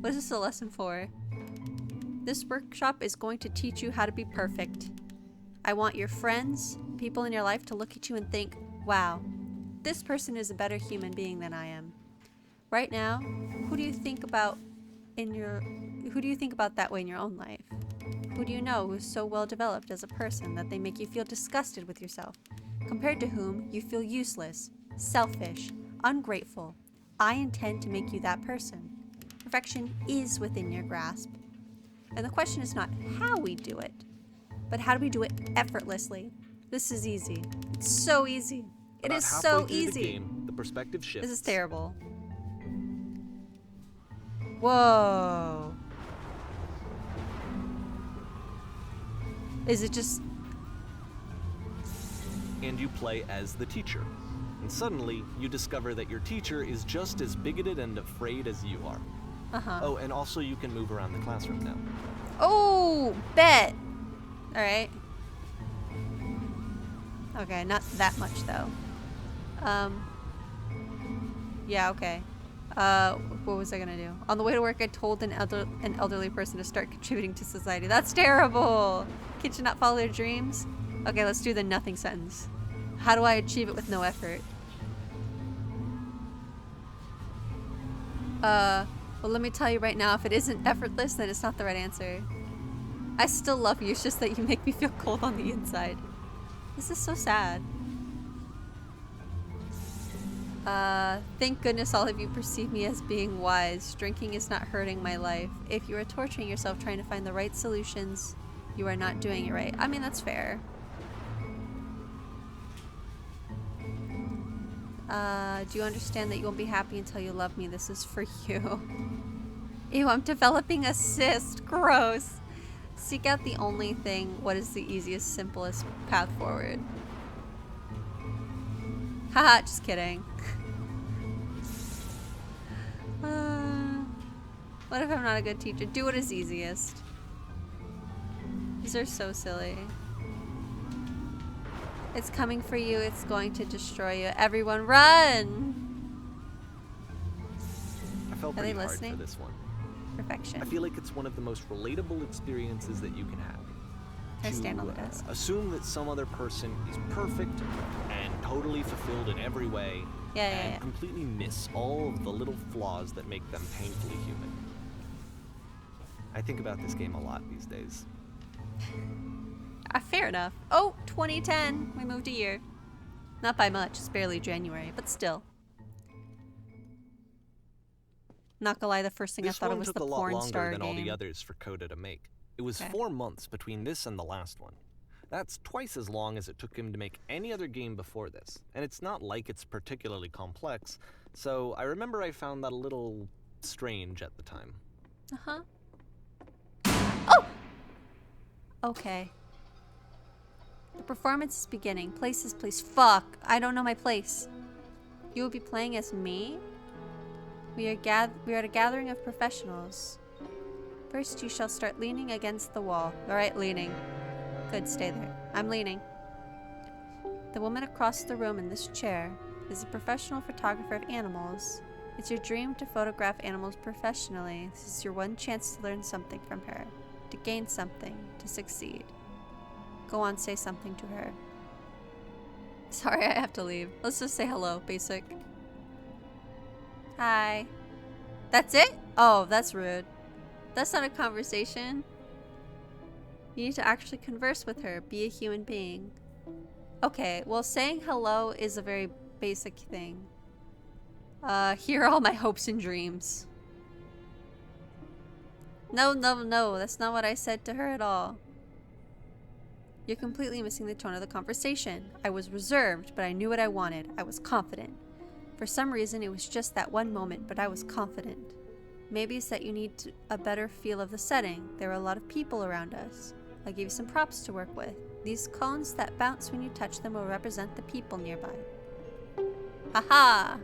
What is this a lesson for? This workshop is going to teach you how to be perfect. I want your friends, people in your life to look at you and think, wow, this person is a better human being than I am. Right now, who do you think about that way in your own life? Who do you know who's so well developed as a person that they make you feel disgusted with yourself, compared to whom you feel useless, selfish, ungrateful? I intend to make you that person. Perfection is within your grasp. And the question is not how we do it, but how do we do it effortlessly? This is easy. It's so easy. It About is halfway so through the easy. game, the perspective shifts. This is terrible. Whoa. Is it just... And you play as the teacher. And suddenly, you discover that your teacher is just as bigoted and afraid as you are. Uh-huh. Oh, and also you can move around the classroom now. Oh, bet. All right. Okay, not that much though. Yeah, okay. What was I gonna do? On the way to work, I told an elderly person to start contributing to society. That's terrible. Kids should not follow their dreams. Okay, let's do the nothing sentence. How do I achieve it with no effort? Well, let me tell you right now, if it isn't effortless, then it's not the right answer. I still love you, it's just that you make me feel cold on the inside. This is so sad. Thank goodness all of you perceive me as being wise. Drinking is not hurting my life. If you are torturing yourself trying to find the right solutions, you are not doing it right. I mean, that's fair. Do you understand that you won't be happy until you love me? This is for you. Ew, I'm developing a cyst. Gross. Seek out the only thing. What is the easiest, simplest path forward? Haha, just kidding. What if I'm not a good teacher? Do what is easiest. These are so silly. It's coming for you. It's going to destroy you. Everyone I run! felt Are pretty they hard listening? for this one. Perfection. I feel like it's one of the most relatable experiences that you can have. Can I stand on the desk? Assume that some other person is perfect and totally fulfilled in every way, and completely miss all of the little flaws that make them painfully human. I think about this game a lot these days. Fair enough. Oh, 2010. We moved a year. Not by much. It's barely January, but still. Not gonna lie, the first thing I thought of was the porn This one took a lot longer star than all the game. others for Coda to make. It was 4 months between this and the last one. That's twice as long as it took him to make any other game before this, and it's not like it's particularly complex, so I remember I found that a little strange at the time. Uh-huh. Oh! Okay. The performance is beginning. Places, please. Fuck. I don't know my place. You will be playing as me? We are at a gathering of professionals. First, you shall start leaning against the wall. Alright, leaning. Good, stay there. I'm leaning. The woman across the room in this chair is a professional photographer of animals. It's your dream to photograph animals professionally. This is your one chance to learn something from her, to gain something, to succeed. Go on, say something to her. Sorry, I have to leave. Let's just say hello, basic. Hi. That's it? Oh, that's rude. That's not a conversation. You need to actually converse with her, be a human being. Okay, well, saying hello is a very basic thing. Here are all my hopes and dreams. No, that's not what I said to her at all. You're completely missing the tone of the conversation. I was reserved, but I knew what I wanted. I was confident. For some reason, it was just that one moment, but I was confident. Maybe it's that you need a better feel of the setting. There are a lot of people around us. I'll give you some props to work with. These cones that bounce when you touch them will represent the people nearby. Haha!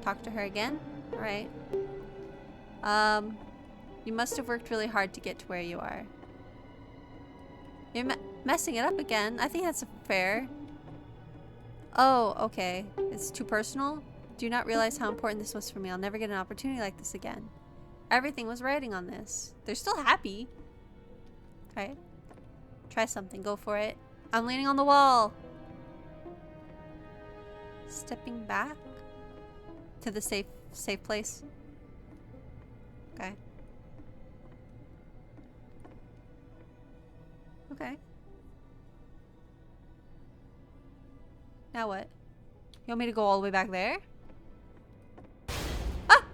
Talk to her again? Alright. You must have worked really hard to get to where you are. You're messing it up again. I think that's fair. Oh, okay. It's too personal? Do you not realize how important this was for me? I'll never get an opportunity like this again. Everything was riding on this. They're still happy. Okay. Try something. Go for it. I'm leaning on the wall. Stepping back to the safe place. Okay. Okay. Now what? You want me to go all the way back there? Ah!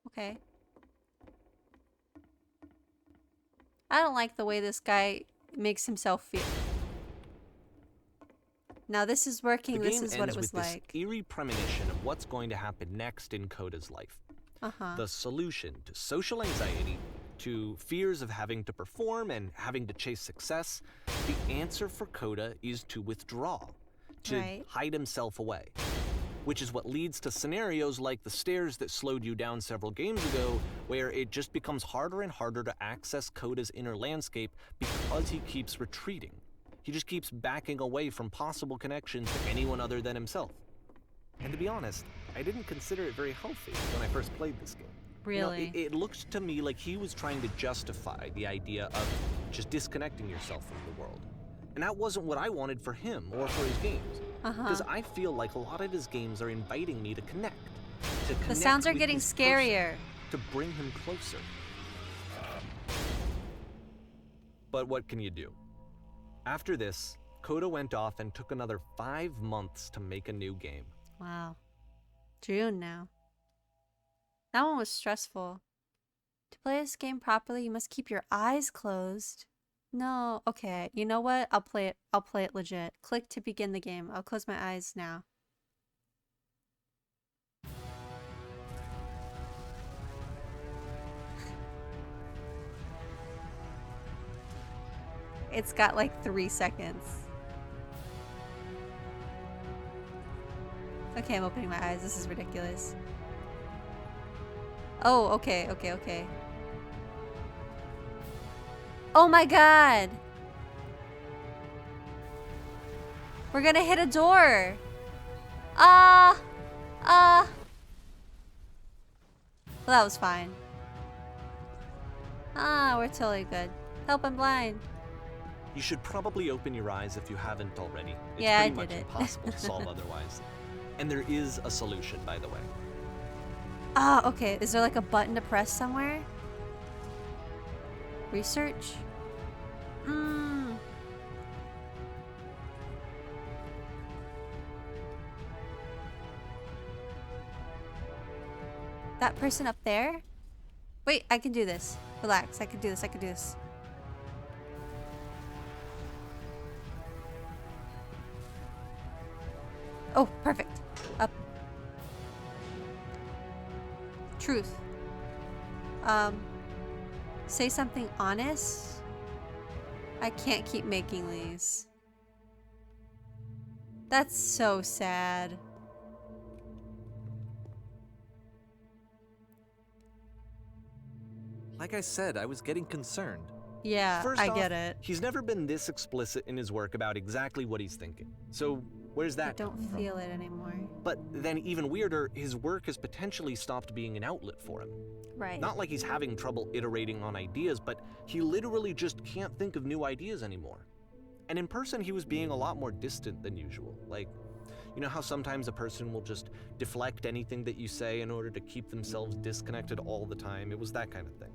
Okay. I don't like the way this guy makes himself feel. Now this is working. This is what it was like. This eerie premonition of what's going to happen next in Coda's life. The solution to social anxiety, to fears of having to perform and having to chase success, the answer for Coda is to withdraw, to hide himself away. Which is what leads to scenarios like the stairs that slowed you down several games ago, where it just becomes harder and harder to access Coda's inner landscape because he keeps retreating. He just keeps backing away from possible connections to anyone other than himself. And to be honest, I didn't consider it very healthy when I first played this game. Really? You know, it looked to me like he was trying to justify the idea of just disconnecting yourself from the world. And that wasn't what I wanted for him or for his games. Because I feel like a lot of his games are inviting me to connect. The sounds are getting scarier. To bring him closer. But what can you do? After this, Coda went off and took another 5 months to make a new game. Wow. June now. That one was stressful. To play this game properly, you must keep your eyes closed. No, okay. You know what? I'll play it. I'll play it legit. Click to begin the game. I'll close my eyes now. It's got like 3 seconds. Okay, I'm opening my eyes. This is ridiculous. Oh, okay. Oh my god! We're gonna hit a door! Well, that was fine. We're totally good. Help, I'm blind. You should probably open your eyes if you haven't already. It's Yeah, pretty I much did it. impossible to solve otherwise. And there is a solution, by the way. Okay. Is there like a button to press somewhere? Research? That person up there? Wait, I can do this. Relax, I can do this. Oh, perfect. Up. Truth. Say something honest? I can't keep making these. That's so sad. Like I said, I was getting concerned. Yeah, First I off, get it. He's never been this explicit in his work about exactly what he's thinking. So where's that I don't come from? feel it anymore. But then even weirder, his work has potentially stopped being an outlet for him. Right. Not like he's having trouble iterating on ideas, but he literally just can't think of new ideas anymore. And in person, he was being a lot more distant than usual. Like, you know how sometimes a person will just deflect anything that you say in order to keep themselves disconnected all the time? It was that kind of thing.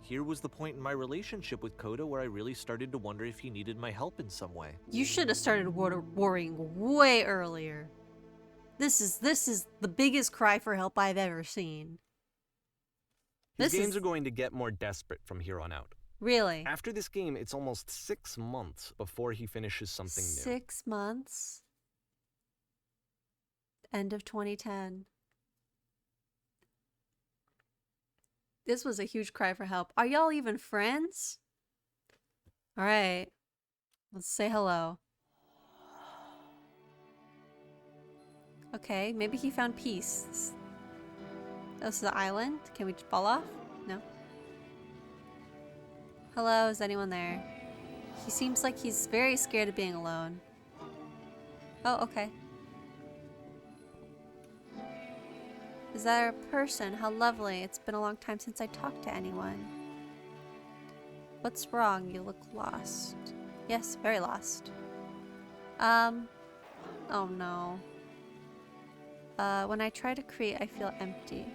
Here was the point in my relationship with Coda where I really started to wonder if he needed my help in some way. You should have started worrying way earlier. This is the biggest cry for help I've ever seen. His This games is are going to get more desperate from here on out. really After this game, it's almost 6 months before he finishes something new. 6 months. End of 2010. This was a huge cry for help. Are y'all even friends? All right. Let's say hello. Okay, maybe he found peace. This is the island. Can we fall off? No. Hello, is anyone there? He seems like he's very scared of being alone. Oh, okay. Is that a person? How lovely. It's been a long time since I talked to anyone. What's wrong? You look lost. Yes, very lost. Oh no. When I try to create, I feel empty.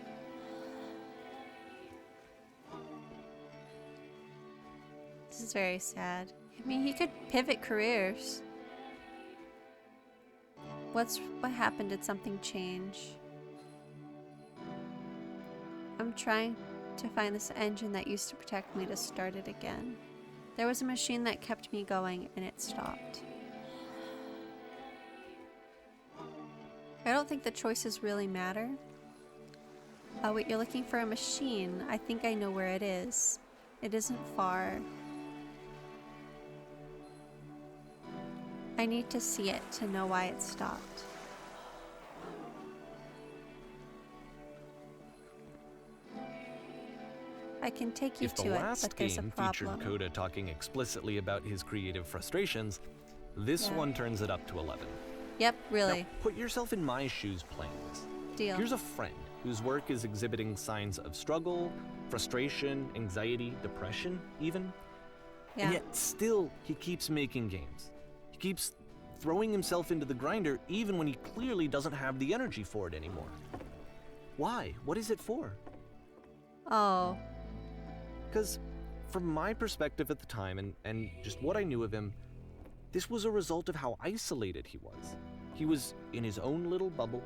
This is very sad. I mean, he could pivot careers. What happened? Did something change? I'm trying to find this engine that used to protect me to start it again. There was a machine that kept me going and it stopped. I don't think the choices really matter. Oh wait, you're looking for a machine. I think I know where it is. It isn't far. I need to see it to know why it stopped. I can take you If the to it, last but there's a game featured problem. Coda talking explicitly about his creative frustrations, this Yeah. one turns it up to 11. Yep, really. Now, put yourself in my shoes playing this. Deal. Here's a friend whose work is exhibiting signs of struggle, frustration, anxiety, depression, even. Yeah. And yet, still, he keeps making games. He keeps throwing himself into the grinder even when he clearly doesn't have the energy for it anymore. Why? What is it for? Oh. Because, from my perspective at the time and just what I knew of him, this was a result of how isolated he was. He was in his own little bubble,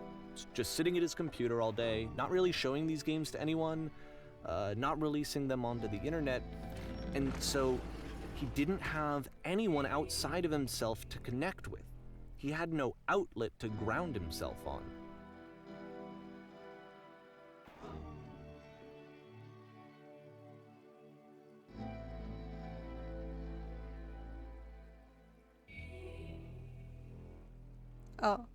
just sitting at his computer all day, not really showing these games to anyone, not releasing them onto the internet, and so he didn't have anyone outside of himself to connect with. He had no outlet to ground himself on. Oh.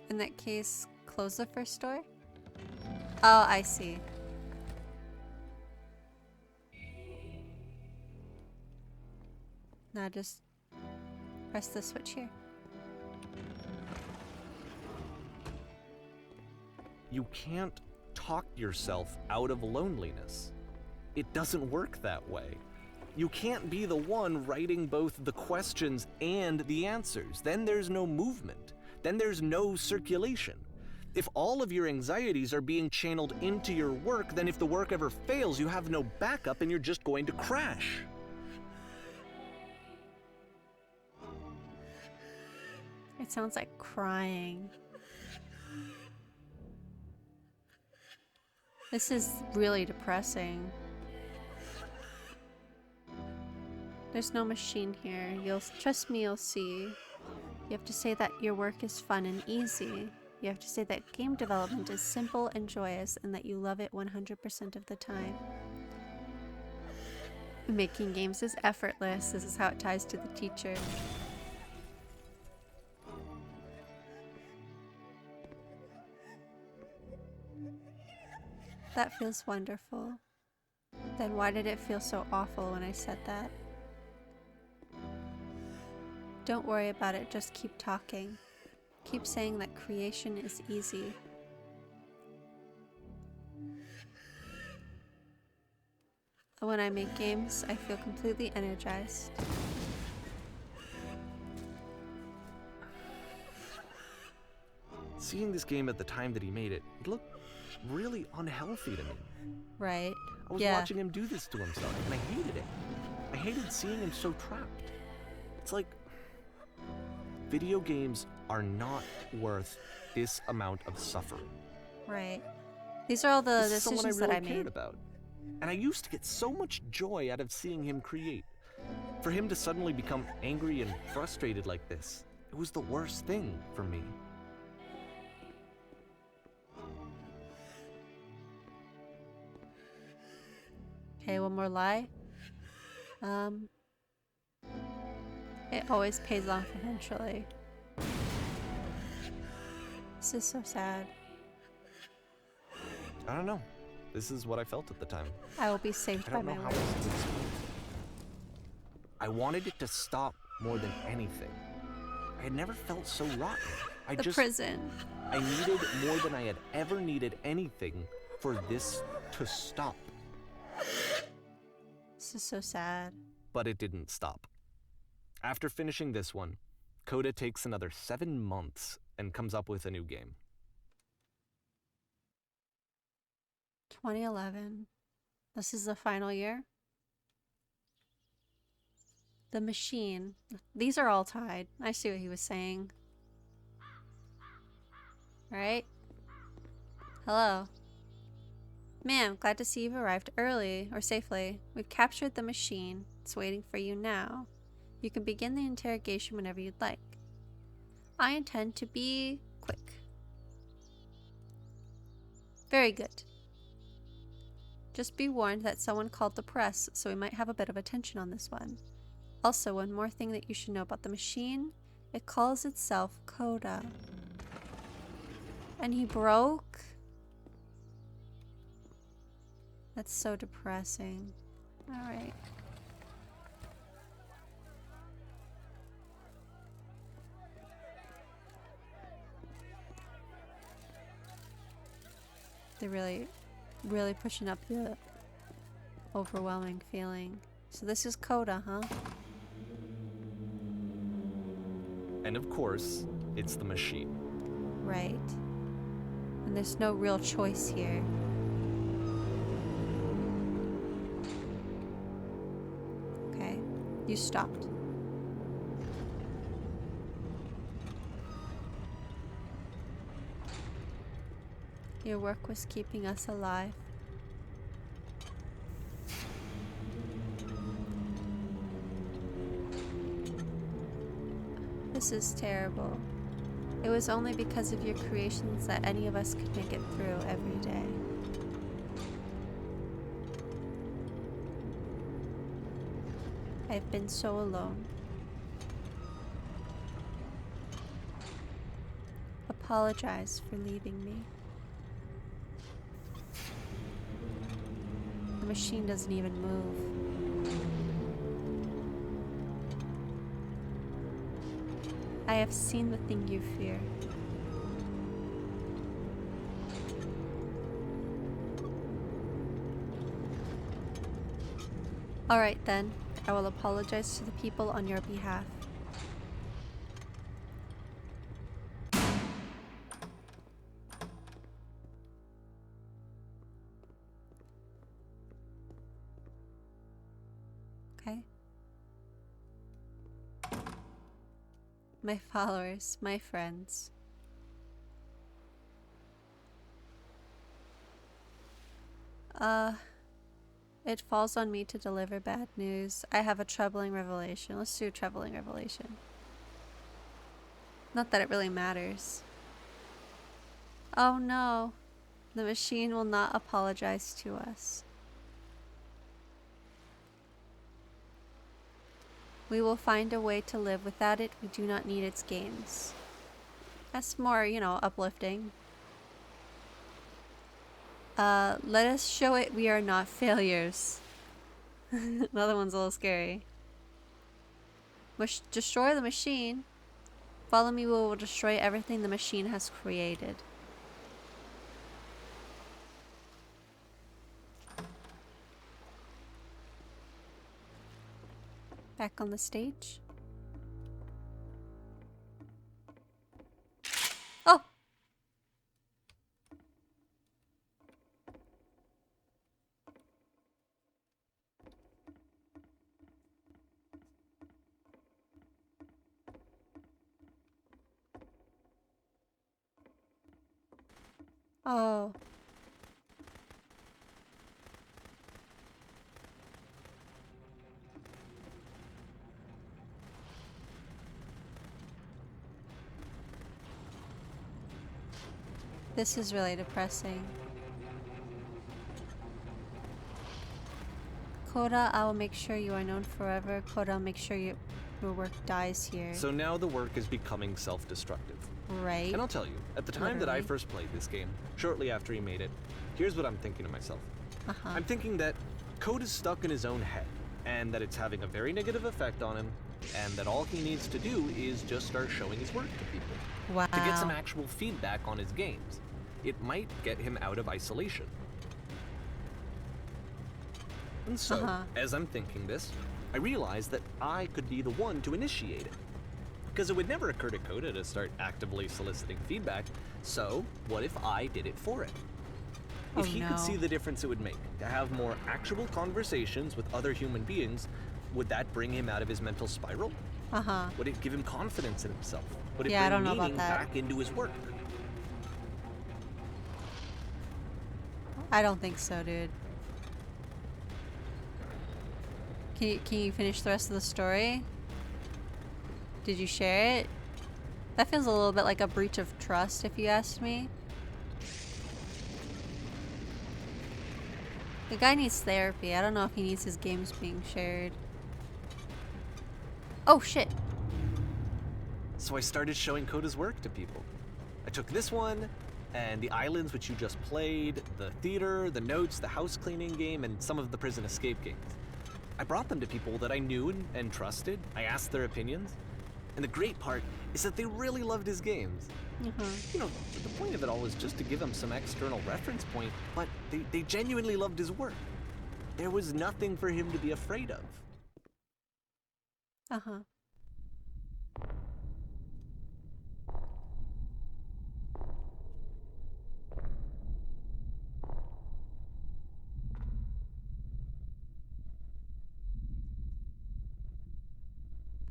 In that case, close the first door? Oh, I see. Now just press the switch here. You can't talk yourself out of loneliness. It doesn't work that way. You can't be the one writing both the questions and the answers. Then there's no movement. Then there's no circulation. If all of your anxieties are being channeled into your work, then if the work ever fails, you have no backup and you're just going to crash. It sounds like crying. This is really depressing. There's no machine here. Trust me, you'll see. You have to say that your work is fun and easy. You have to say that game development is simple and joyous and that you love it 100% of the time. Making games is effortless. This is how it ties to the teacher. That feels wonderful. Then why did it feel so awful when I said that? Don't worry about it, just keep talking. Keep saying that creation is easy. When I make games, I feel completely energized. Seeing this game at the time that he made it, it looked really unhealthy to me. Right. I was Yeah. watching him do this to himself, and I hated it. I hated seeing him so trapped. It's like, video games are not worth this amount of suffering. Right. These are all the This is someone I decisions really that I cared made. about. And I used to get so much joy out of seeing him create. For him to suddenly become angry and frustrated like this, it was the worst thing for me. Okay, one more lie. It always pays off eventually. This is so sad. I don't know. This is what I felt at the time. I will be saved I by don't know my how word. else to explain it. I wanted it to stop more than anything. I had never felt so rotten. The prison. I needed more than I had ever needed anything for this to stop. This is so sad. But it didn't stop. After finishing this one, Coda takes another 7 months and comes up with a new game. 2011. This is the final year. The machine. These are all tied. I see what he was saying. Alright. Hello. Ma'am, glad to see you've arrived early, or safely. We've captured the machine. It's waiting for you now. You can begin the interrogation whenever you'd like. I intend to be quick. Very good. Just be warned that someone called the press, so we might have a bit of attention on this one. Also, one more thing that you should know about the machine. It calls itself Coda. And he broke? That's so depressing. Alright. They're really pushing up the overwhelming feeling. So this is Coda, huh? And of course, it's the machine. Right. And there's no real choice here. Okay. You stopped. Your work was keeping us alive. This is terrible. It was only because of your creations that any of us could make it through every day. I've been so alone. Apologize for leaving me. The machine doesn't even move. I have seen the thing you fear. Alright then, I will apologize to the people on your behalf. Okay. My followers, my friends. It falls on me to deliver bad news. I have a troubling revelation. Let's do a troubling revelation. Not that it really matters. Oh no. The machine will not apologize to us. We will find a way to live without it. We do not need its games. That's more, you know, uplifting. Let us show it we are not failures. Another one's a little scary. Destroy the machine. Follow me, we will destroy everything the machine has created. Back on the stage. Oh! Oh. This is really depressing. Coda, I will make sure you are known forever. Coda, I'll make sure your work dies here. So now the work is becoming self-destructive. Right. And I'll tell you, at the time that I Literally. first played this game, shortly after he made it, here's what I'm thinking to myself. Uh-huh. I'm thinking that Code is stuck in his own head, and that it's having a very negative effect on him, and that all he needs to do is just start showing his work to people. Wow. To get some actual feedback on his games. It might get him out of isolation. And so, as I'm thinking this, I realized that I could be the one to initiate it. Because it would never occur to Coda to start actively soliciting feedback, so what if I did it for him? If he could see the difference it would make to have more actual conversations with other human beings, would that bring him out of his mental spiral? Uh-huh. Would it give him confidence in himself? Would it Yeah, I bring don't know about meaning that. back into his work? I don't think so, dude. Can you finish the rest of the story? Did you share it? That feels a little bit like a breach of trust, if you ask me. The guy needs therapy. I don't know if he needs his games being shared. Oh, shit. So I started showing Coda's work to people. I took this one, and the islands which you just played, the theater, the notes, the house cleaning game, and some of the prison escape games. I brought them to people that I knew and trusted. I asked their opinions. And the great part is that they really loved his games. You know, the point of it all was just to give him some external reference point, but they genuinely loved his work. There was nothing for him to be afraid of. Uh-huh.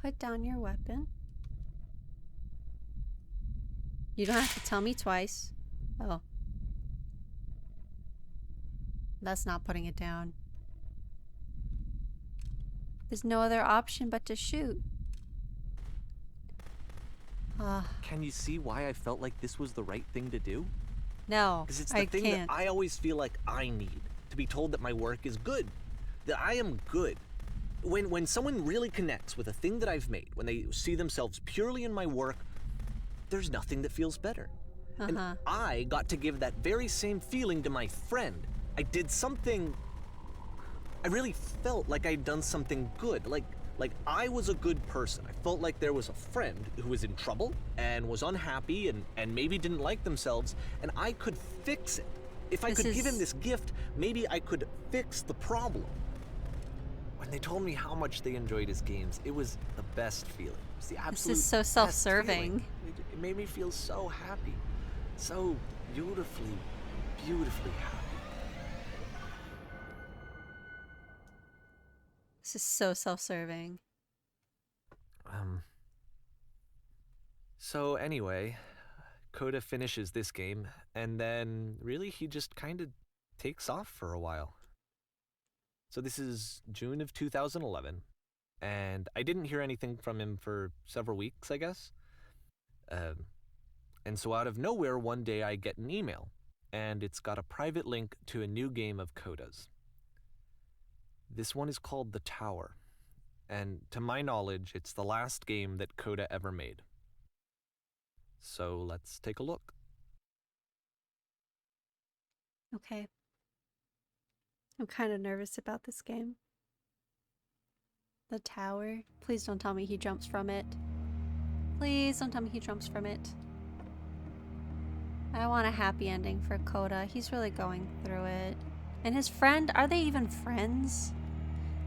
Put down your weapon. You don't have to tell me twice. Oh. That's not putting it down. There's no other option but to shoot. Can you see why I felt like this was the right thing to do? No, Because it's the I thing can't. that I always feel like I need, to be told that my work is good, that I am good. When someone really connects with a thing that I've made, when they see themselves purely in my work, there's nothing that feels better. And I got to give that very same feeling to my friend. I did something, I really felt like I'd done something good, like I was a good person. I felt like there was a friend who was in trouble and was unhappy and maybe didn't like themselves, and I could fix it. If I could give him this gift, maybe I could fix the problem. When they told me how much they enjoyed his games, it was the best feeling. It was the absolute This is so best self-serving. feeling. It made me feel so happy. So beautifully, beautifully happy. This is so self-serving. So anyway, Coda finishes this game, and then really he just kind of takes off for a while. So this is June of 2011, and I didn't hear anything from him for several weeks, I guess. And so out of nowhere, one day I get an email, and it's got a private link to a new game of Coda's. This one is called The Tower, and to my knowledge, it's the last game that Coda ever made. So let's take a look. Okay. I'm kind of nervous about this game. The tower. Please don't tell me he jumps from it. Please don't tell me he jumps from it. I want a happy ending for Coda. He's really going through it. And his friend, are they even friends?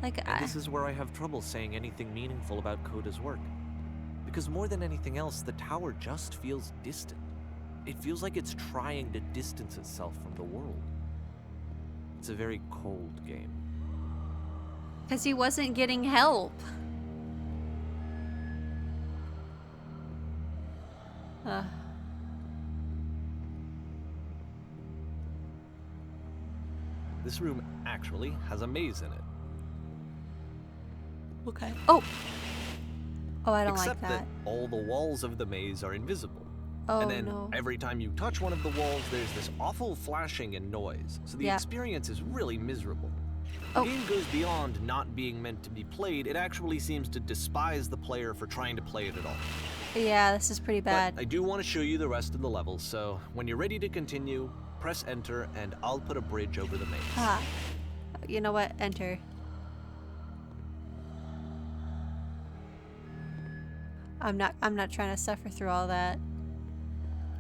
Like, This is where I have trouble saying anything meaningful about Coda's work. Because more than anything else, the tower just feels distant. It feels like it's trying to distance itself from the world. It's a very cold game. because he wasn't getting help. this room actually has a maze in it. Okay. Oh! Oh, I don't Except like that. all the walls of the maze are invisible. Oh, And then no. every time you touch one of the walls, there's this awful flashing and noise. So the Yeah. experience is really miserable. Oh. The game goes beyond not being meant to be played. It actually seems to despise the player for trying to play it at all. Yeah, this is pretty bad. But I do want to show you the rest of the levels, so when you're ready to continue, press enter and I'll put a bridge over the maze. Ah. You know what? Enter. I'm not trying to suffer through all that.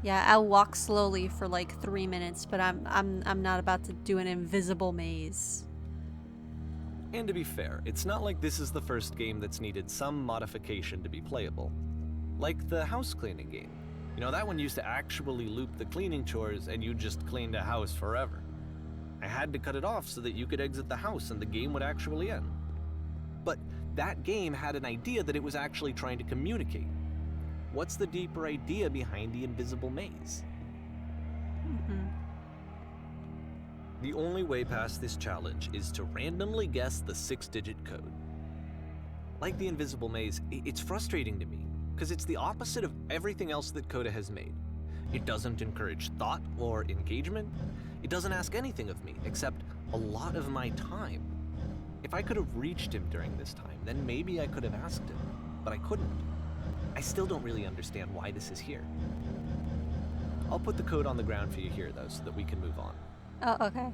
Yeah, I'll walk slowly for like 3 minutes, but I'm not about to do an invisible maze. And to be fair, it's not like this is the first game that's needed some modification to be playable. Like the house cleaning game. You know, that one used to actually loop the cleaning chores and you just cleaned a house forever. I had to cut it off so that you could exit the house and the game would actually end. But that game had an idea that it was actually trying to communicate. What's the deeper idea behind the invisible maze? Mm-hmm. The only way past this challenge is to randomly guess the 6-digit code. Like the invisible maze, it's frustrating to me, because it's the opposite of everything else that Coda has made. It doesn't encourage thought or engagement. It doesn't ask anything of me, except a lot of my time. If I could have reached him during this time, then maybe I could have asked him, but I couldn't. I still don't really understand why this is here. I'll put the code on the ground for you here, though, so that we can move on. Oh, okay.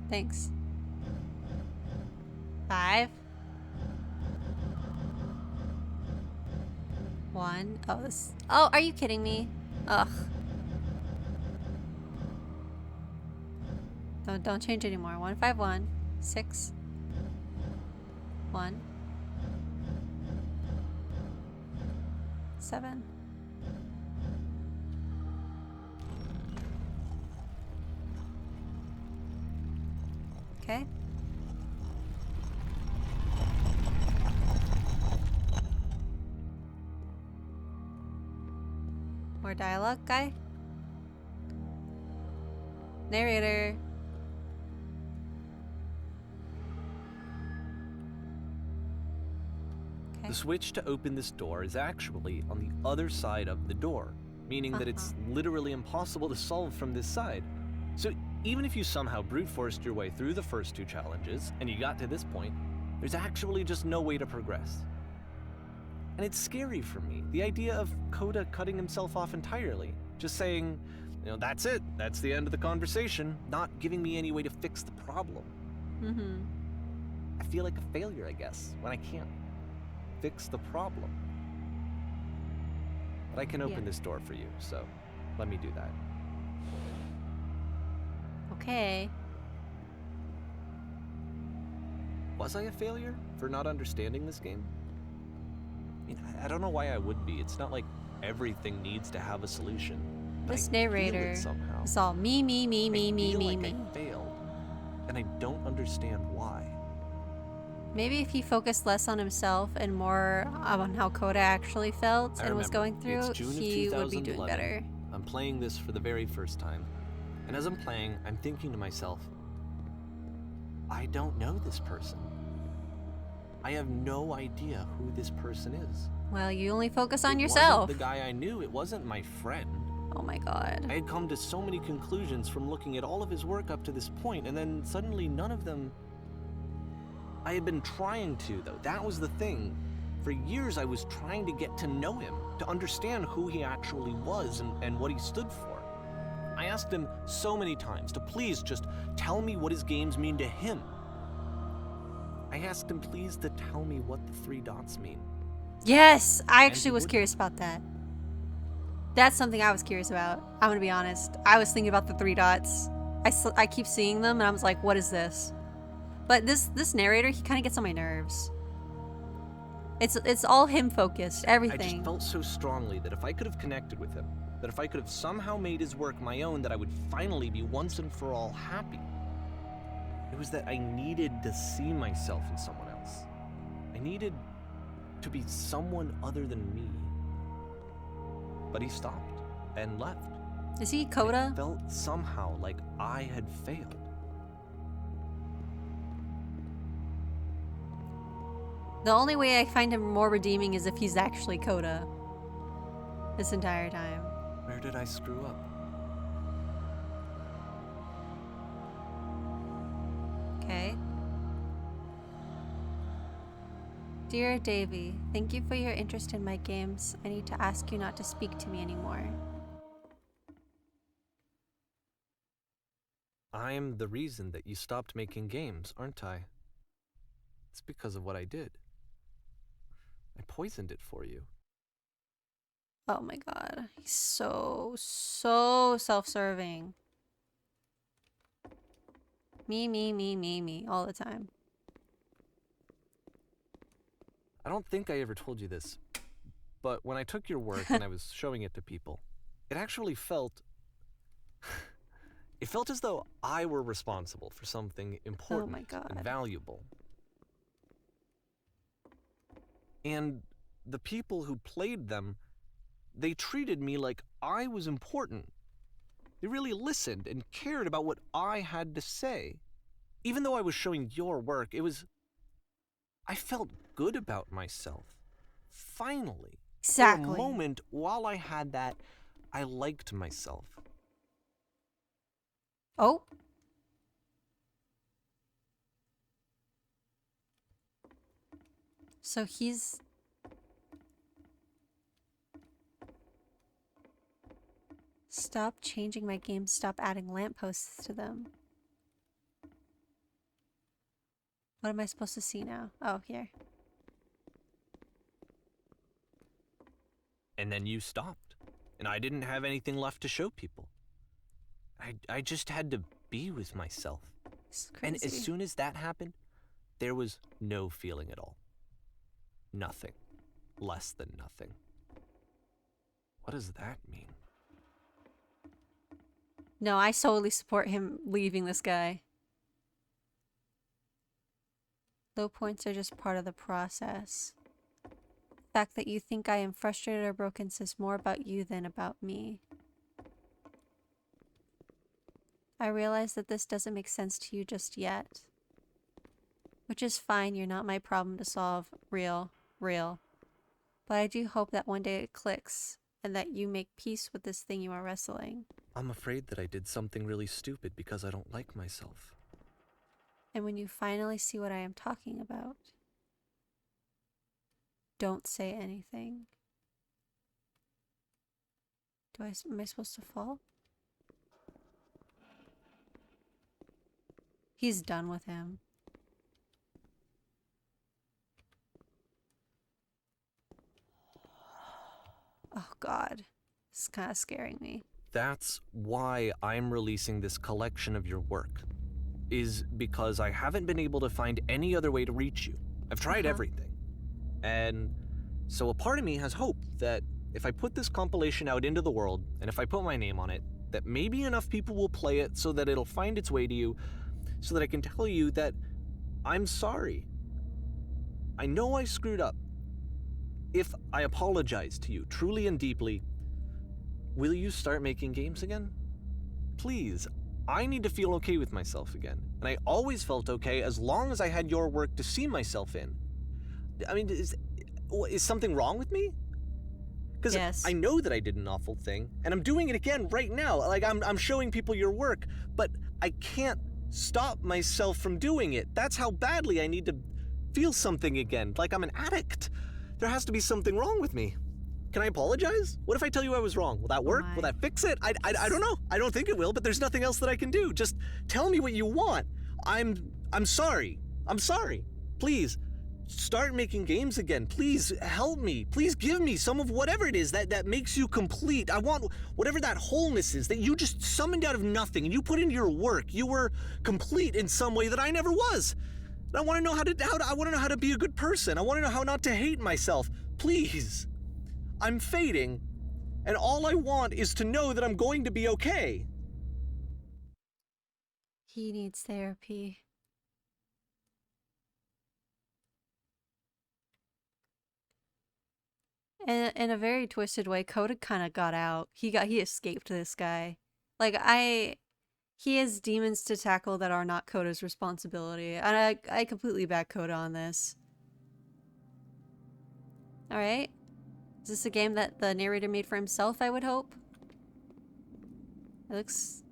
Thanks. 5. 1. Oh, this. Oh, are you kidding me? Ugh. Don't change anymore. 151 6 1 7. Okay. More dialogue, guy? Narrator. Okay. The switch to open this door is actually on the other side of the door, meaning that it's literally impossible to solve from this side. So even if you somehow brute forced your way through the first 2 challenges and you got to this point, there's actually just no way to progress. And it's scary for me, the idea of Coda cutting himself off entirely, just saying, you know, that's it, that's the end of the conversation, not giving me any way to fix the problem. Mm-hmm. I feel like a failure, I guess, when I can't fix the problem. But I can open this door for you, so let me do that. Okay. Was I a failure for not understanding this game? I mean, I don't know why I would be. It's not like everything needs to have a solution. But This I feel narrator it somehow. is all me, me, me, me, me, I feel me, like me. I failed, and I don't understand why. Maybe if he focused less on himself and more on how Coda actually felt I and was remember, going through, it's June of he would be doing 2011. better. I'm playing this for the very first time, and as I'm playing, I'm thinking to myself, I don't know this person. I have no idea who this person is. Well, you only focus on It yourself. wasn't the guy I knew. It wasn't my friend. Oh my god. I had come to so many conclusions from looking at all of his work up to this point, and then suddenly none of them... I had been trying to, though. That was the thing. For years, I was trying to get to know him, to understand who he actually was and what he stood for. I asked him so many times to please just tell me what his games mean to him. I asked him please to tell me what the 3 dots mean. Yes, I And actually he was wouldn't. curious about that. That's something I was curious about. I'm gonna be honest. I was thinking about the 3 dots. I keep seeing them and I was like, what is this? But this narrator, he kind of gets on my nerves. It's all him focused, I everything. just felt so strongly that if I could have connected with him, that if I could have somehow made his work my own, that I would finally be once and for all happy. It was that I needed to see myself in someone else. I needed to be someone other than me. But he stopped and left. Is he And Coda? it felt somehow like I had failed. The only way I find him more redeeming is if he's actually Coda. This entire time. Where did I screw up? Okay. Dear Davy, thank you for your interest in my games. I need to ask you not to speak to me anymore. I'm the reason that you stopped making games, aren't I? It's because of what I did. I poisoned it for you. Oh my god. He's so self-serving. Me, all the time. I don't think I ever told you this, but when I took your work and I was showing it to people, it actually felt... It felt as though I were responsible for something important my God. and valuable. And the people who played them, they treated me like I was important. They really listened and cared about what I had to say. Even though I was showing your work, I felt good about myself. Finally. Exactly. For a moment, while I had that, I liked myself. Oh. So he's... Stop changing my games, stop adding lampposts to them. What am I supposed to see now? Oh, here. And then you stopped, and I didn't have anything left to show people. I just had to be with myself. This is And crazy. as soon as that happened, there was no feeling at all. Nothing. Less than nothing. What does that mean? No, I solely support him leaving this guy. Low points are just part of the process. The fact that you think I am frustrated or broken says more about you than about me. I realize that this doesn't make sense to you just yet. Which is fine, you're not my problem to solve. Real. But I do hope that one day it clicks, and that you make peace with this thing you are wrestling. I'm afraid that I did something really stupid because I don't like myself. And when you finally see what I am talking about, don't say anything. Am I supposed to fall? He's done with him. Oh god. This is kind of scaring me. That's why I'm releasing this collection of your work. Is because I haven't been able to find any other way to reach you. I've tried everything. And so a part of me has hope that if I put this compilation out into the world, and if I put my name on it, that maybe enough people will play it so that it'll find its way to you, so that I can tell you that I'm sorry. I know I screwed up. If I apologize to you truly and deeply, will you start making games again? Please, I need to feel okay with myself again. And I always felt okay as long as I had your work to see myself in. I mean, is something wrong with me? Because Yes. I know that I did an awful thing, and I'm doing it again right now. Like, I'm showing people your work, but I can't stop myself from doing it. That's how badly I need to feel something again, like I'm an addict. There has to be something wrong with me. Can I apologize? What if I tell you I was wrong? Will that work? my. Will that fix it? I don't know. I don't think it will, but there's nothing else that I can do. Just tell me what you want. I'm sorry. I'm sorry. Please, start making games again. Please help me. Please give me some of whatever it is that makes you complete. I want whatever that wholeness is that you just summoned out of nothing and you put into your work. You were complete in some way that I never was. And I want to know I want to know how to be a good person. I want to know how not to hate myself. Please. I'm fading, and all I want is to know that I'm going to be okay. He needs therapy. In a very twisted way, Coda kind of got out. He escaped this guy. Like, he has demons to tackle that are not Coda's responsibility. And I completely back Coda on this. Alright. Is this a game that the narrator made for himself, I would hope? It looks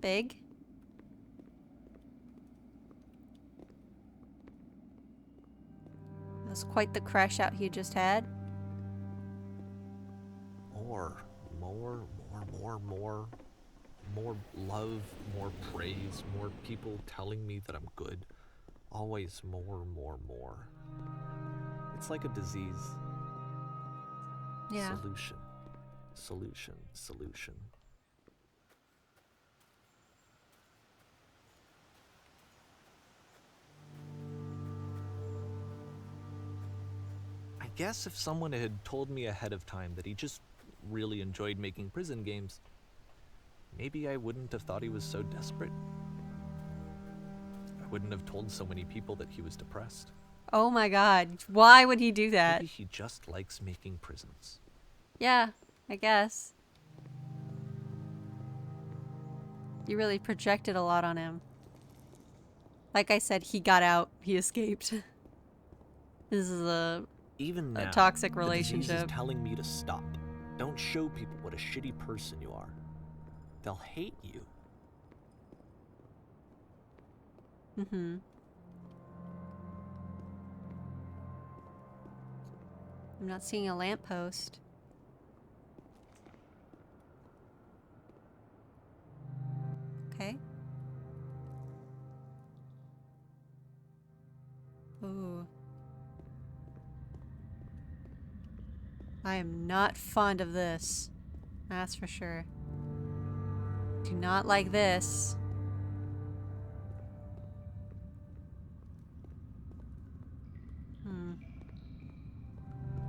big. That's quite the crash out he just had. More. More love, more praise, more people telling me that I'm good. Always more. It's like a disease. Yeah. Solution. I guess if someone had told me ahead of time that he just really enjoyed making prison games, maybe I wouldn't have thought he was so desperate. I wouldn't have told so many people that he was depressed. Oh my god. Why would he do that? Maybe he just likes making prisons. Yeah, I guess. You really projected a lot on him. Like I said, he got out. He escaped. This is a Even now, toxic the disease relationship. is telling me to stop. Don't show people what a shitty person you are. They'll hate you. Mm-hmm. I'm not seeing a lamppost. Okay. Ooh. I am not fond of this. That's for sure. Do not like this.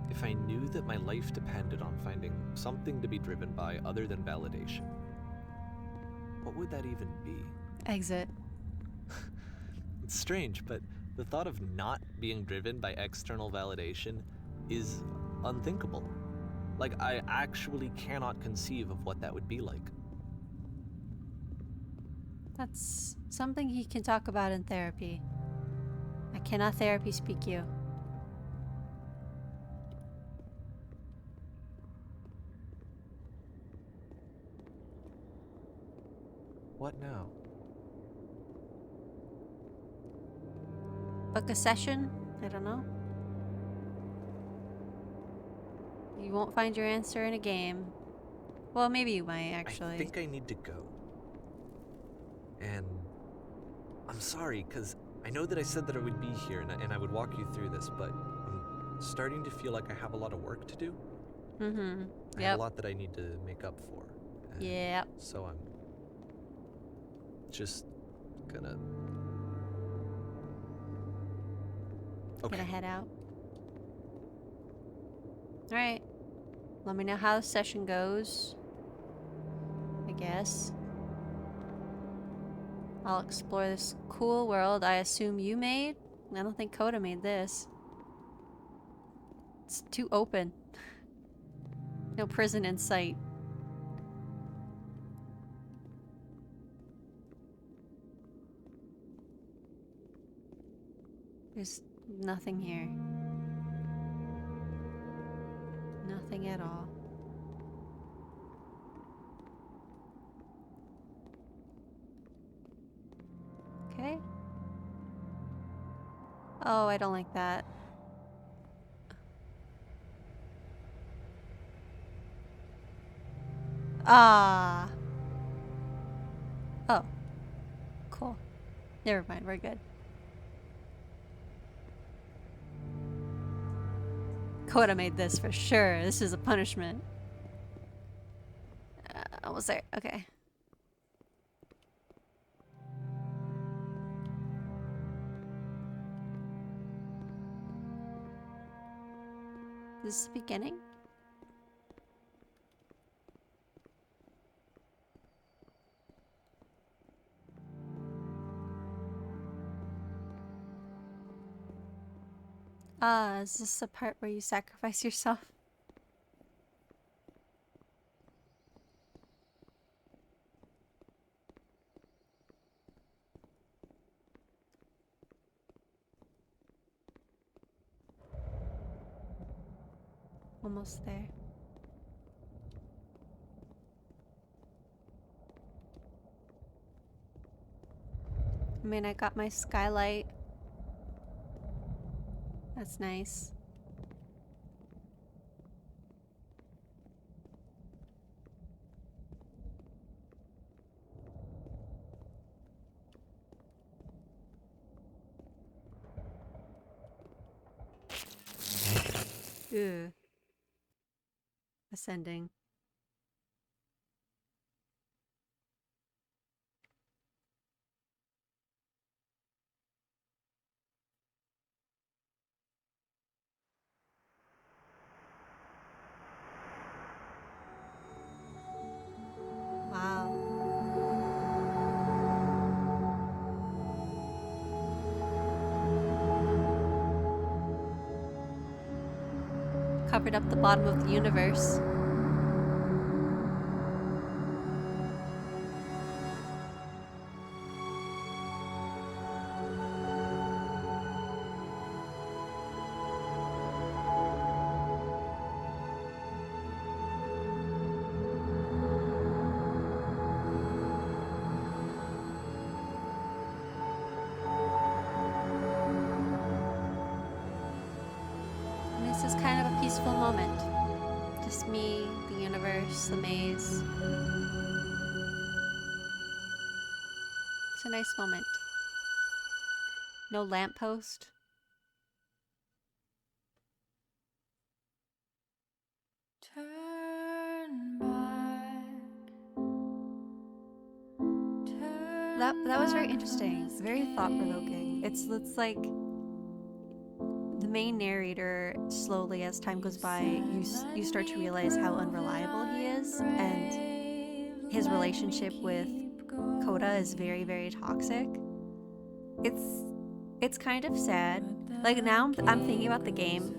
If I knew that my life depended on finding something to be driven by other than validation, what would that even be? Exit. It's strange, but the thought of not being driven by external validation is unthinkable. Like, I actually cannot conceive of what that would be like. That's something he can talk about in therapy. I cannot therapy speak you. What now? Book a session? I don't know. You won't find your answer in a game. Well, maybe you might, actually. I think I need to go. And I'm sorry, because I know that I said that I would be here and I would walk you through this, but I'm starting to feel like I have a lot of work to do. Mm-hmm. I have a lot that I need to make up for. Yep. So I'm just gonna... Okay. Gonna head out. Alright. Let me know how the session goes. I guess. I'll explore this cool world I assume you made. I don't think Coda made this. It's too open. No prison in sight. There's nothing here. Nothing at all. Okay. Oh, I don't like that. Ah. Oh. Cool. Never mind, we're good. Coda made this for sure. This is a punishment. Almost there. Okay. This is the beginning? Is this the part where you sacrifice yourself? Almost there. I mean, I got my skylight. That's nice. Ew. Ascending. Wow. Covered up the bottom of the universe. This is kind of a peaceful moment. Just me, the universe, the maze. It's a nice moment. No lamppost. Turn back. That was very interesting. Very thought-provoking. It's like the main narrator, slowly as time goes by, you start to realize how unreliable he is, and his relationship with Coda is very, very toxic. It's kind of sad. Like now I'm thinking about the game,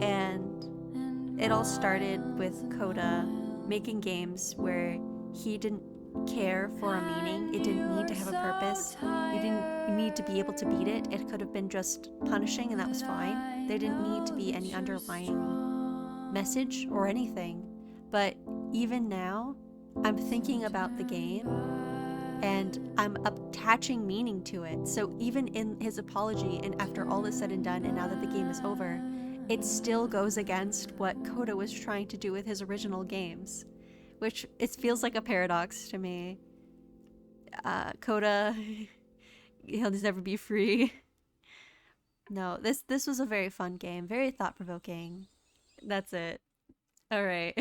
and it all started with Coda making games where he didn't care for a meaning. It didn't need to have a purpose. You didn't need to be able to beat it. It could have been just punishing, and that was fine. There didn't need to be any underlying message or anything. But even now, I'm thinking about the game, and I'm attaching meaning to it. So even in his apology, and after all is said and done, and now that the game is over, it still goes against what Coda was trying to do with his original games, which it feels like a paradox to me. Coda, he'll just never be free. No, this was a very fun game, very thought-provoking. That's it. All right.